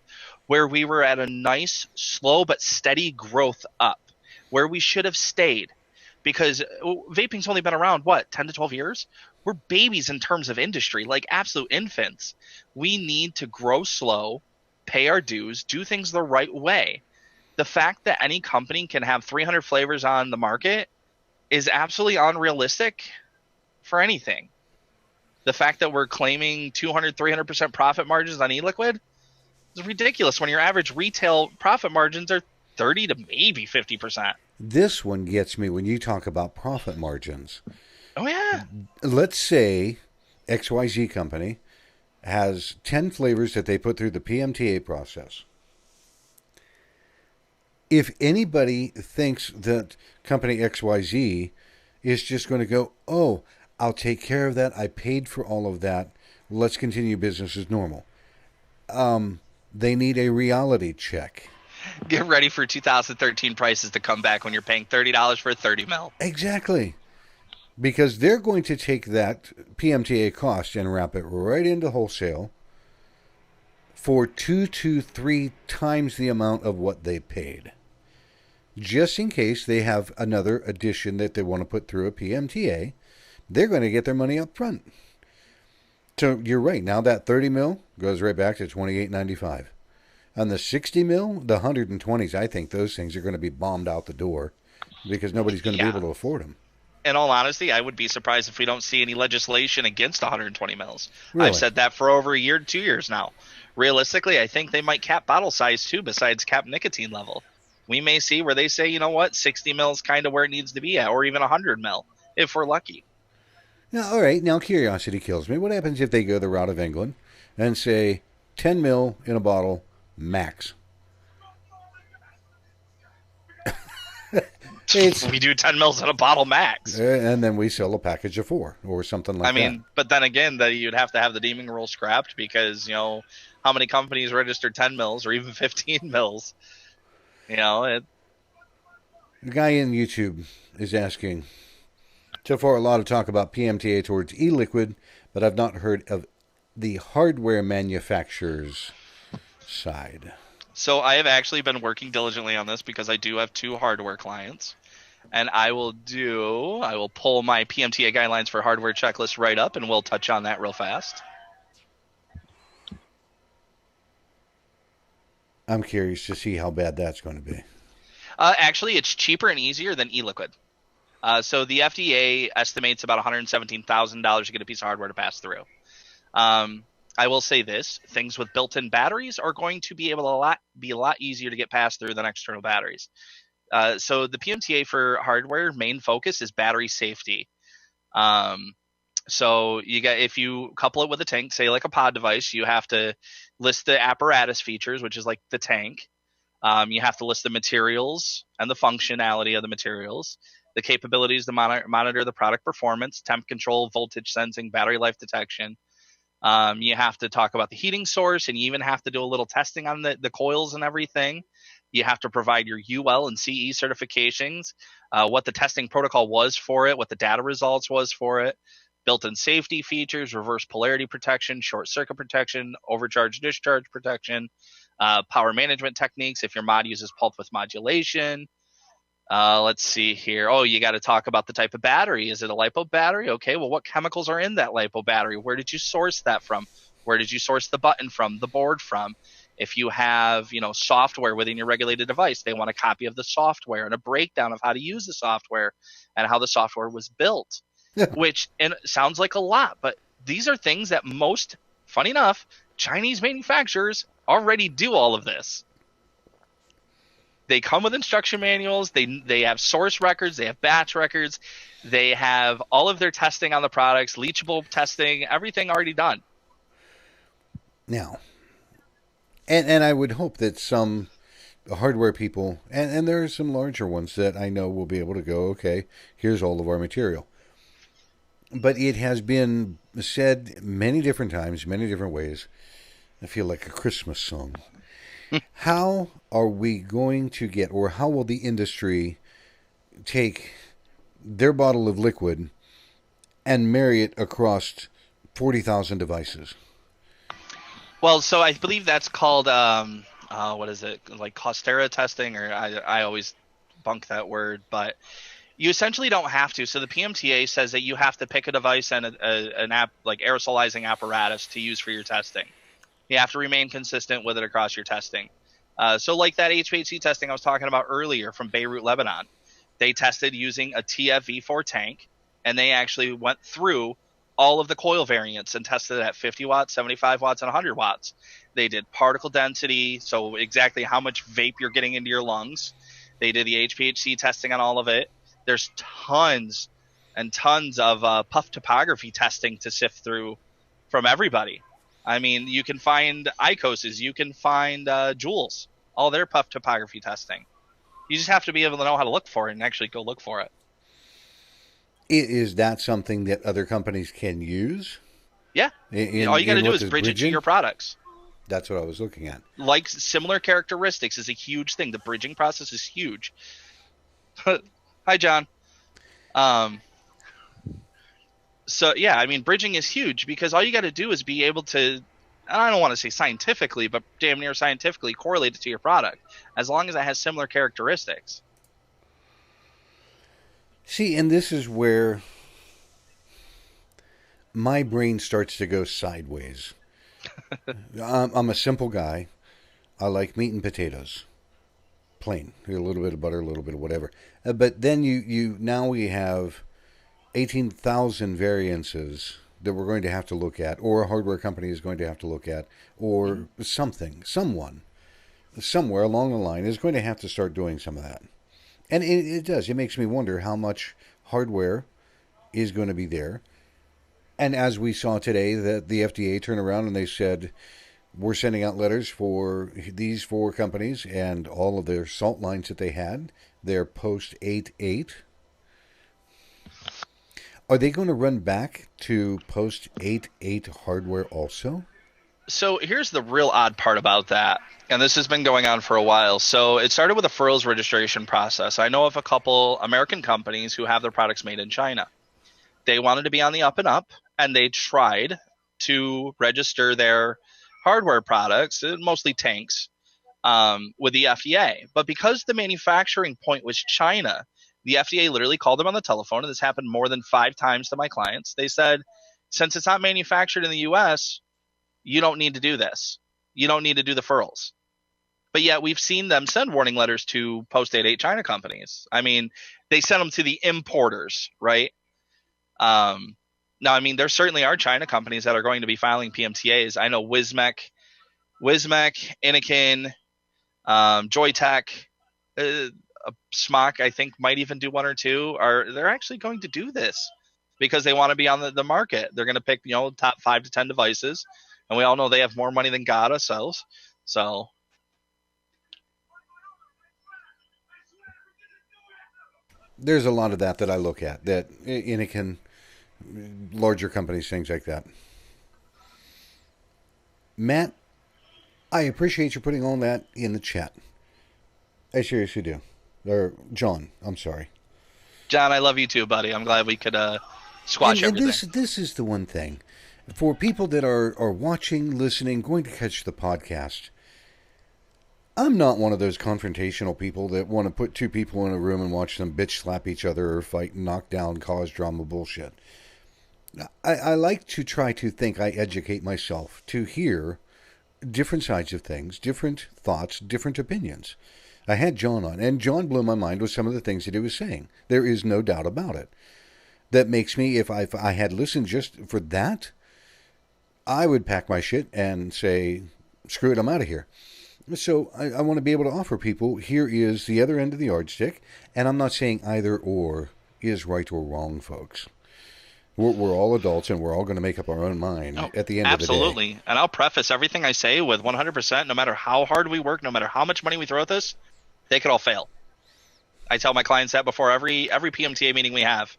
where we were at a nice, slow but steady growth up, where we should have stayed. Because vaping's only been around, 10 to 12 years? We're babies in terms of industry, like absolute infants. We need to grow slow, pay our dues, do things the right way. The fact that any company can have 300 flavors on the market is absolutely unrealistic for anything. The fact that we're claiming 200, 300% profit margins on e-liquid is ridiculous when your average retail profit margins are 30 to maybe 50%. This one gets me when you talk about profit margins. Oh, yeah. Let's say XYZ company has 10 flavors that they put through the PMTA process. If anybody thinks that company XYZ is just going to go, oh, I'll take care of that. I paid for all of that. Let's continue business as normal. They need a reality check. Get ready for 2013 prices to come back when you're paying $30 for a 30 mil. Exactly. Because they're going to take that PMTA cost and wrap it right into wholesale for 2 to 3 times the amount of what they paid. Just in case they have another addition that they want to put through a PMTA, they're going to get their money up front. So you're right. Now that 30 mil goes right back to $28.95. On the 60 mil, the 120s, I think those things are going to be bombed out the door because nobody's going to be able to afford them. In all honesty, I would be surprised if we don't see any legislation against 120 mils. Really? I've said that for over a year, 2 years now. Realistically, I think they might cap bottle size too, besides cap nicotine level. We may see where they say, 60 mil is kind of where it needs to be at, or even 100 mil, if we're lucky. Now, all right, now curiosity kills me. What happens if they go the route of England and say, 10 mil in a bottle, max. We do 10 mils in a bottle max. And then we sell a package of 4 or something like that. But then again, that you'd have to have the deeming rule scrapped because, how many companies register 10 mils or even 15 mils? The guy in YouTube is asking, so far a lot of talk about PMTA towards e-liquid, but I've not heard of the hardware manufacturer's side. So I have actually been working diligently on this because I do have 2 hardware clients. And I will pull my PMTA guidelines for hardware checklist right up, and we'll touch on that real fast. I'm curious to see how bad that's going to be. Actually, it's cheaper and easier than e-liquid. So the FDA estimates about $117,000 to get a piece of hardware to pass through. I will say this: things with built-in batteries are going to be able to be a lot easier to get passed through than external batteries. So the PMTA for hardware main focus is battery safety. So if you couple it with a tank, say like a pod device, you have to list the apparatus features, which is like the tank. You have to list the materials and the functionality of the materials, the capabilities to monitor the product performance, temp control, voltage sensing, battery life detection. You have to talk about the heating source, and you even have to do a little testing on the coils and everything. You have to provide your UL and CE certifications, what the testing protocol was for it, what the data results was for it, built-in safety features, reverse polarity protection, short circuit protection, overcharge discharge protection, power management techniques if your mod uses pulse width modulation. Let's see here. Oh, you got to talk about the type of battery. Is it a LiPo battery? Okay, well, what chemicals are in that LiPo battery? Where did you source that from? Where did you source the button from, the board from? If you have, software within your regulated device, they want a copy of the software and a breakdown of how to use the software and how the software was built, which sounds like a lot, but these are things that most, funny enough, Chinese manufacturers already do all of this. They come with instruction manuals. They have source records. They have batch records. They have all of their testing on the products, leachable testing, everything already done. Now, and I would hope that some hardware people, and there are some larger ones that I know will be able to go, okay, here's all of our material. But it has been said many different times, many different ways. I feel like a Christmas song. How are we going to get, or how will the industry take their bottle of liquid and marry it across 40,000 devices? Well, so I believe that's called, what is it, like Costera testing, or I always bunk that word, but you essentially don't have to. So the PMTA says that you have to pick a device and an app, like aerosolizing apparatus to use for your testing. You have to remain consistent with it across your testing. So like that HVAC testing I was talking about earlier from Beirut, Lebanon, they tested using a TFV4 tank, and they actually went through all of the coil variants and tested it at 50 watts, 75 watts, and 100 watts. They did particle density, so exactly how much vape you're getting into your lungs. They did the HPHC testing on all of it. There's tons and tons of puff topography testing to sift through from everybody. I mean, you can find ICOSs, you can find Joules, all their puff topography testing. You just have to be able to know how to look for it and actually go look for it. Is that something that other companies can use? Yeah. All you got to do is bridge it to your products. That's what I was looking at. Like similar characteristics is a huge thing. The bridging process is huge. Hi, John. So, yeah, I mean, bridging is huge because all you got to do is be able to, and I don't want to say scientifically, but damn near scientifically correlate it to your product, as long as it has similar characteristics. See, and this is where my brain starts to go sideways. I'm a simple guy. I like meat and potatoes. Plain. A little bit of butter, a little bit of whatever. But then now we have 18,000 variances that we're going to have to look at, or a hardware company is going to have to look at, or someone, somewhere along the line is going to have to start doing some of that. And it does. It makes me wonder how much hardware is going to be there. And as we saw today, that the FDA turned around and they said, We're sending out letters for these 4 companies and all of their salt lines that they had. Their post 8.8. Are they going to run back to post 8.8 hardware also? So here's the real odd part about that, and this has been going on for a while. So it started with a furls registration process. I know of a couple American companies who have their products made in China. They wanted to be on the up and up, and they tried to register their hardware products, mostly tanks, with the FDA. But because the manufacturing point was China, the FDA literally called them on the telephone, and this happened more than 5 times to my clients. They said, since it's not manufactured in the U.S., you don't need to do this. You don't need to do the furls. But yet we've seen them send warning letters to post 8.8 China companies. I mean, they sent them to the importers, right? Now, I mean, there certainly are China companies that are going to be filing PMTAs. I know Wismec, Inokin, Joytech, Smock, I think, might even do 1 or 2. They're actually going to do this because they want to be on the market. They're going to pick, top 5 to 10 devices. And we all know they have more money than God ourselves. So there's a lot of that I look at, that Inokin, larger companies, things like that. Matt, I appreciate you putting all that in the chat. I seriously do. Or John, I'm sorry. John, I love you too, buddy. I'm glad we could squash everything. This is the one thing. For people that are watching, listening, going to catch the podcast, I'm not one of those confrontational people that want to put 2 people in a room and watch them bitch slap each other or fight and knock down, cause drama bullshit. I like to try to think I educate myself to hear different sides of things, different thoughts, different opinions. I had John on, and John blew my mind with some of the things that he was saying. There is no doubt about it. That makes me, if I had listened just for that, I would pack my shit and say, screw it, I'm out of here. So I want to be able to offer people, here is the other end of the yardstick, and I'm not saying either or is right or wrong, folks. We're all adults, and we're all going to make up our own mind at the end of the day. Absolutely. And I'll preface everything I say with 100%, no matter how hard we work, no matter how much money we throw at this, they could all fail. I tell my clients that before every PMTA meeting we have.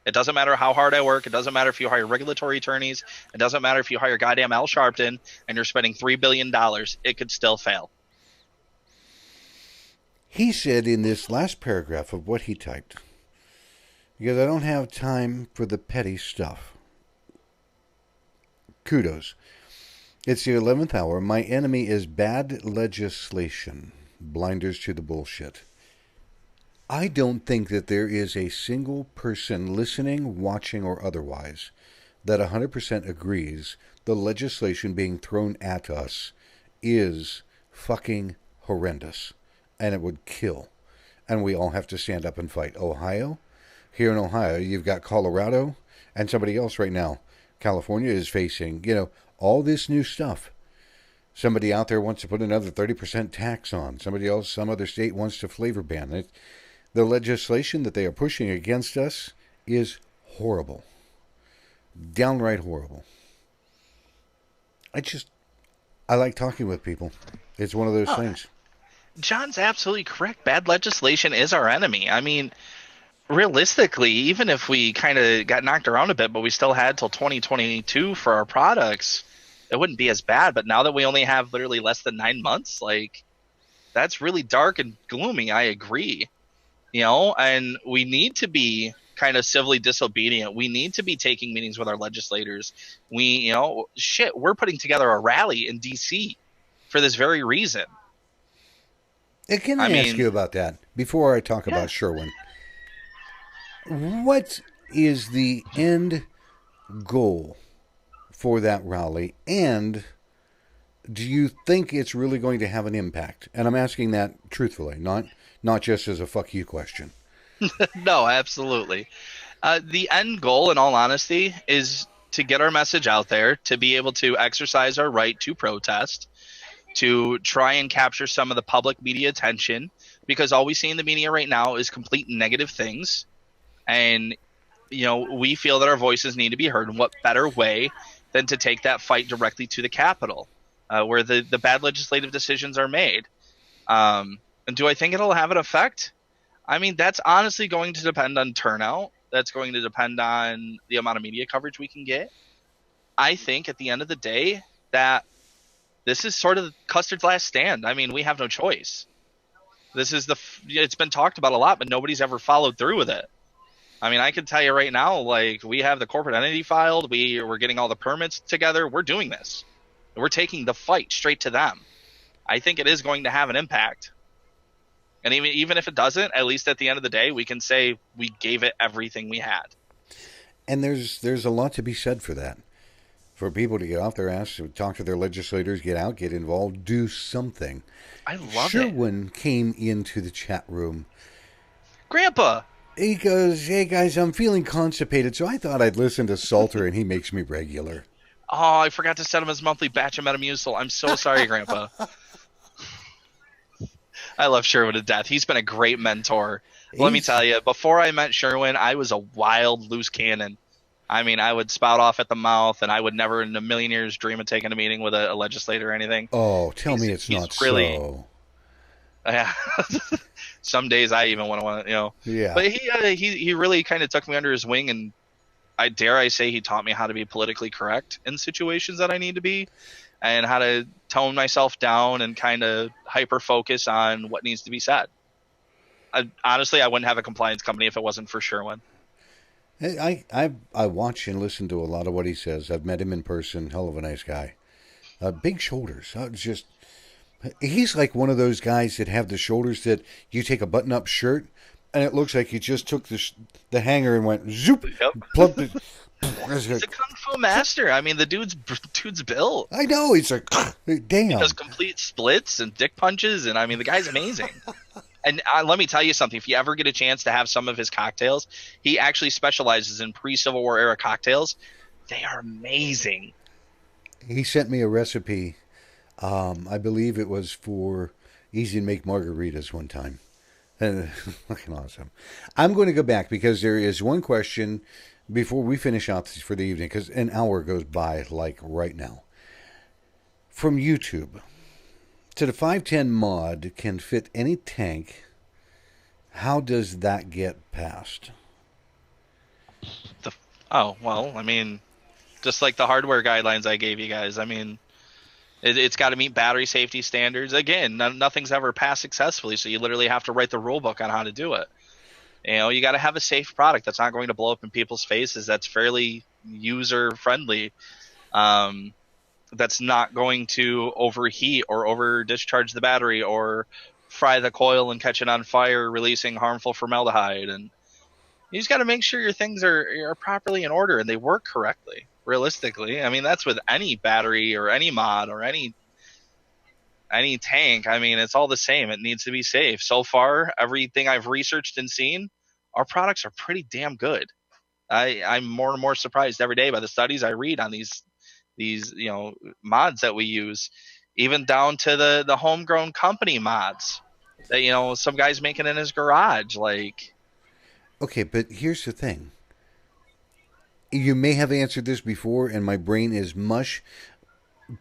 It doesn't matter how hard I work. It doesn't matter if you hire regulatory attorneys. It doesn't matter if you hire goddamn Al Sharpton and you're spending $3 billion. It could still fail. He said in this last paragraph of what he typed, because I don't have time for the petty stuff. Kudos. It's the 11th hour. My enemy is bad legislation. Blinders to the bullshit. I don't think that there is a single person listening, watching, or otherwise that 100% agrees the legislation being thrown at us is fucking horrendous. And it would kill. And we all have to stand up and fight. Ohio? Here in Ohio, you've got Colorado and somebody else right now. California is facing, all this new stuff. Somebody out there wants to put another 30% tax on. Somebody else, some other state wants to flavor ban it. The legislation that they are pushing against us is horrible. Downright horrible. I like talking with people. It's one of those things. John's absolutely correct. Bad legislation is our enemy. I mean, realistically, even if we kind of got knocked around a bit, but we still had till 2022 for our products, it wouldn't be as bad. But now that we only have literally less than 9 months, that's really dark and gloomy. I agree. And we need to be kind of civilly disobedient. We need to be taking meetings with our legislators. We're putting together a rally in D.C. for this very reason. Can I ask you about that before I talk about Sherwin? What is the end goal for that rally? And do you think it's really going to have an impact? And I'm asking that truthfully, not just as a fuck you question. No, absolutely. The end goal, in all honesty, is to get our message out there, to be able to exercise our right to protest, to try and capture some of the public media attention, because all we see in the media right now is complete negative things. And, we feel that our voices need to be heard. And what better way than to take that fight directly to the Capitol? where the bad legislative decisions are made. And do I think it'll have an effect? I mean, that's honestly going to depend on turnout. That's going to depend on the amount of media coverage we can get. I think at the end of the day that this is sort of Custard's last stand. I mean, we have no choice. This is it's been talked about a lot, but nobody's ever followed through with it. I mean, I can tell you right now, like, we have the corporate entity filed. We're getting all the permits together. We're doing this. We're taking the fight straight to them. I think it is going to have an impact. And even if it doesn't, at least at the end of the day, we can say we gave it everything we had. And there's a lot to be said for that. For people to get off their ass, to talk to their legislators, get out, get involved, do something. I love it. Sherwin came into the chat room. Grandpa! He goes, hey guys, I'm feeling constipated, so I thought I'd listen to Salter, and he makes me regular. Oh, I forgot to send him his monthly batch of Metamucil. I'm so sorry, Grandpa. I love Sherwin to death. He's been a great mentor. Let me tell you, before I met Sherwin, I was a wild, loose cannon. I mean, I would spout off at the mouth, and I would never in a million years dream of taking a meeting with a legislator or anything. Oh, tell me it's not really, so. Yeah. Some days I even want to, you know. Yeah. But he really kind of took me under his wing, and I say he taught me how to be politically correct in situations that I need to be, and how to tone myself down and kind of hyper focus on what needs to be said. Honestly, I wouldn't have a compliance company if it wasn't for Sherwin. I watch and listen to a lot of what he says. I've met him in person. Hell of a nice guy. Big shoulders. He's like one of those guys that have the shoulders that you take a button-up shirt and it looks like he just took the hanger and went zoop. Yep. Plumped it. He's a kung fu master. I mean, the dude's built. I know. He's like, damn. He does complete splits and dick punches, and I mean, the guy's amazing. And let me tell you something. If you ever get a chance to have some of his cocktails, he actually specializes in pre-Civil War era cocktails. They are amazing. He sent me a recipe. I believe it was for easy to make margaritas one time. And fucking awesome. I'm going to go back because there is one question before we finish out for the evening, because an hour goes by like right now. From YouTube. To the 510 mod can fit any tank. How does that get passed? Well, I mean, just like the hardware guidelines I gave you guys. I mean, it's got to meet battery safety standards. Again, nothing's ever passed successfully, so you literally have to write the rule book on how to do it. You know, you got to have a safe product that's not going to blow up in people's faces, that's fairly user-friendly. That's not going to overheat or over discharge the battery or fry the coil and catch it on fire, releasing harmful formaldehyde. And you just got to make sure your things are properly in order and they work correctly, realistically. I mean, that's with any battery or any mod or any tank. I mean, it's all the same. It needs to be safe. So far, everything I've researched and seen, our products are pretty damn good. I'm more and more surprised every day by the studies I read on these mods that we use, even down to the homegrown company mods that some guy's making in his garage. Like, okay, but here's the thing. You may have answered this before and my brain is mush,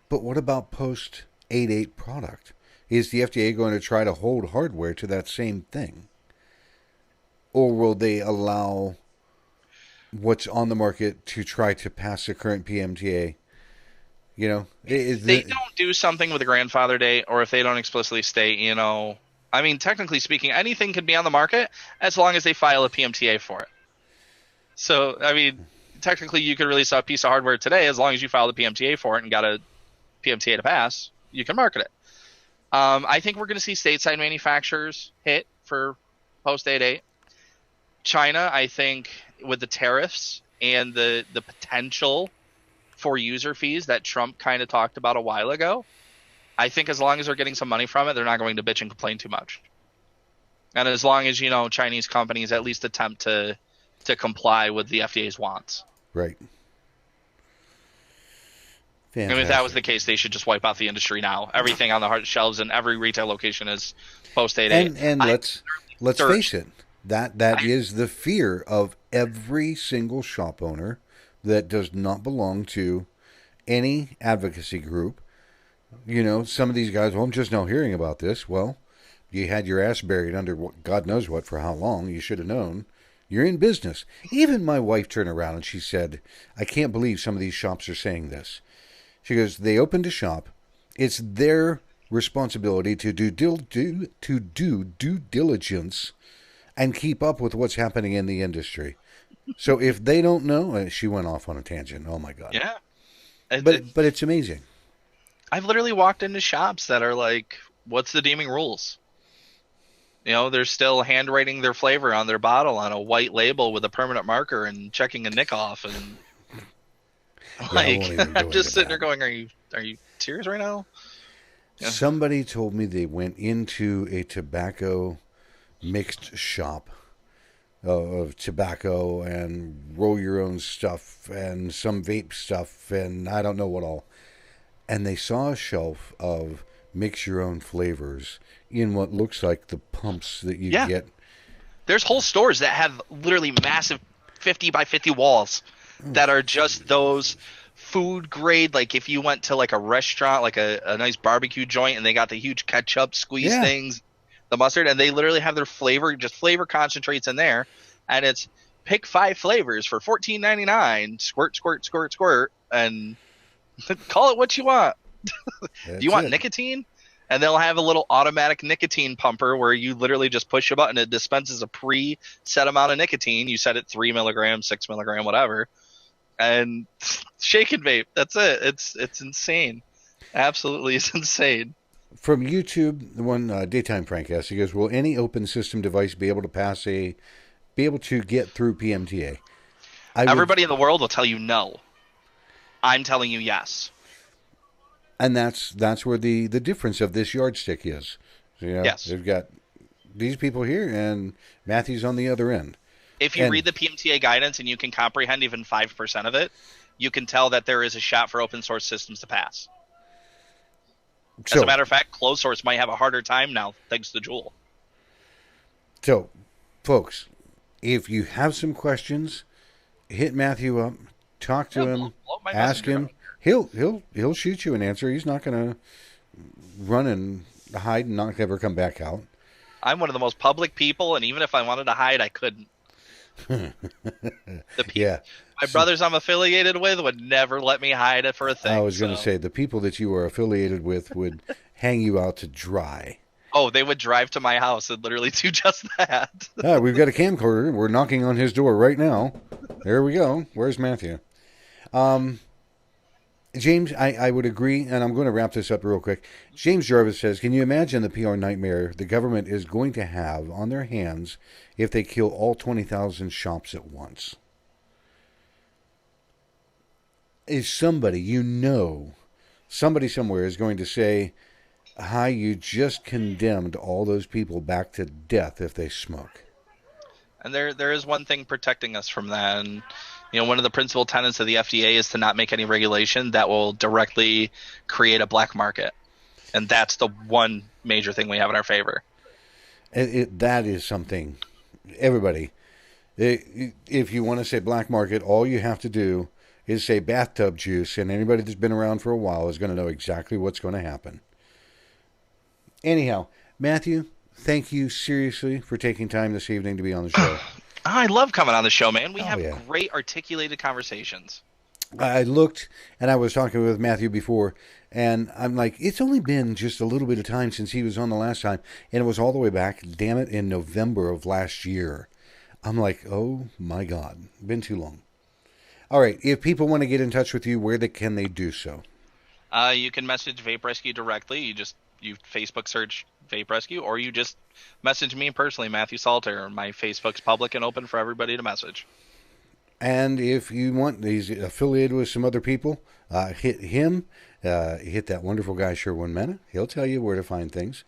but what about post 8.8 product? Is the FDA going to try to hold hardware to that same thing? Or will they allow what's on the market to try to pass the current PMTA? If they don't do something with a grandfather date, or if they don't explicitly state, I mean, technically speaking, anything can be on the market as long as they file a PMTA for it. So, I mean, technically you could release a piece of hardware today as long as you file the PMTA for it and got a PMTA to pass, you can market it. I think we're going to see stateside manufacturers hit for post 8.8. China, I think, with the tariffs and the potential for user fees that Trump kind of talked about a while ago, I think as long as they're getting some money from it, they're not going to bitch and complain too much. And as long as, Chinese companies at least attempt to comply with the FDA's wants. Right. Fantastic. I mean, if that was the case, they should just wipe out the industry now. Everything on the shelves in every retail location is post 8.8. And let's face it, that is the fear of every single shop owner that does not belong to any advocacy group. Some of these guys, well, I'm just now hearing about this. Well, you had your ass buried under God knows what for how long. You should have known. You're in business. Even my wife turned around and she said, I can't believe some of these shops are saying this. She goes, they opened a shop. It's their responsibility to do due diligence and keep up with what's happening in the industry. So if they don't know, she went off on a tangent. Oh my God. Yeah. But it's amazing. I've literally walked into shops that are like, what's the deeming rules? They're still handwriting their flavor on their bottle on a white label with a permanent marker and checking a nick off. And I'm just sitting there going, are you serious right now? Yeah. Somebody told me they went into a tobacco mixed shop of tobacco and roll your own stuff and some vape stuff and I don't know what all. And they saw a shelf of mix your own flavors in what looks like the pumps that you get. There's whole stores that have literally massive 50 by 50 walls that are just those food grade. Like if you went to like a restaurant, like a nice barbecue joint, and they got the huge ketchup squeeze things, the mustard, and they literally have their flavor concentrates in there, and it's pick 5 flavors for $14.99. Squirt, squirt, squirt, squirt, and call it what you want. Do you want nicotine? And they'll have a little automatic nicotine pumper where you literally just push a button. It dispenses a pre-set amount of nicotine. You set it 3 milligrams, 6 milligrams, whatever. And shake and vape. That's it. It's insane. Absolutely, it's insane. From YouTube, the one Daytime Frank asked, he goes, will any open system device be able to get through PMTA? Everybody in the world will tell you no. I'm telling you yes. And that's where the difference of this yardstick is. Yes. They've got these people here and Matthew's on the other end. If you read the PMTA guidance and you can comprehend even 5% of it, you can tell that there is a shot for open source systems to pass. As a matter of fact, closed source might have a harder time now thanks to Juul. So, folks, if you have some questions, hit Matthew up, talk to him, ask him. He'll shoot you an answer. He's not going to run and hide and not ever come back out. I'm one of the most public people, and even if I wanted to hide, I couldn't. My brothers I'm affiliated with would never let me hide it for a thing. I was going to say, the people that you are affiliated with would hang you out to dry. Oh, they would drive to my house and literally do just that. We've got a camcorder. We're knocking on his door right now. There we go. Where's Matthew? James, I would agree, and I'm going to wrap this up real quick. James Jarvis says, can you imagine the PR nightmare the government is going to have on their hands if they kill all 20,000 shops at once? Is somebody somewhere is going to say, hi, you just condemned all those people back to death if they smoke. And there is one thing protecting us from that, and one of the principal tenets of the FDA is to not make any regulation that will directly create a black market. And that's the one major thing we have in our favor. That is something, everybody, if you want to say black market, all you have to do is say bathtub juice, and anybody that's been around for a while is going to know exactly what's going to happen. Anyhow, Matthew, thank you seriously for taking time this evening to be on the show. I love coming on the show, man. We have great articulated conversations. I looked, and I was talking with Matthew before, and I'm like, it's only been just a little bit of time since he was on the last time, and it was all the way back, damn it, in November of last year. I'm like, oh my God, been too long. All right, if people want to get in touch with you, can they do so? You can message Vape Rescue directly. You Facebook search Vape Rescue, or you just message me personally, Matthew Salter. My Facebook's public and open for everybody to message. And if you want, he's affiliated with some other people, hit him, hit that wonderful guy, Sherwin Mena. He'll tell you where to find things.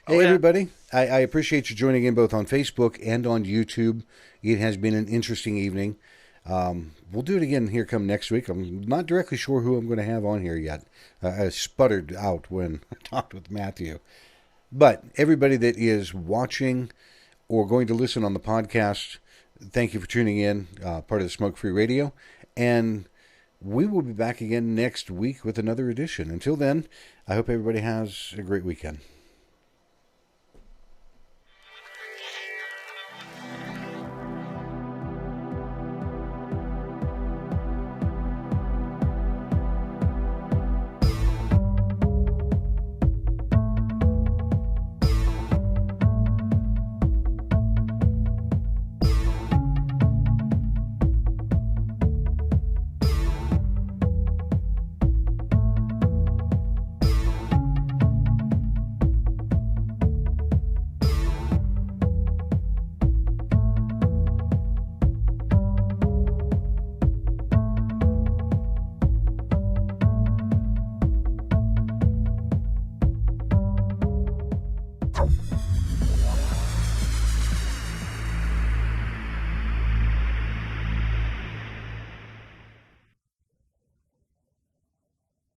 Hey, everybody, I appreciate you joining in both on Facebook and on YouTube. It has been an interesting evening. We'll do it again here come next week. I'm not directly sure who I'm going to have on here yet. I sputtered out when I talked with Matthew. But everybody that is watching or going to listen on the podcast, thank you for tuning in, part of the Smoke Free Radio. And We will be back again next week with another edition. Until then, I hope everybody has a great weekend.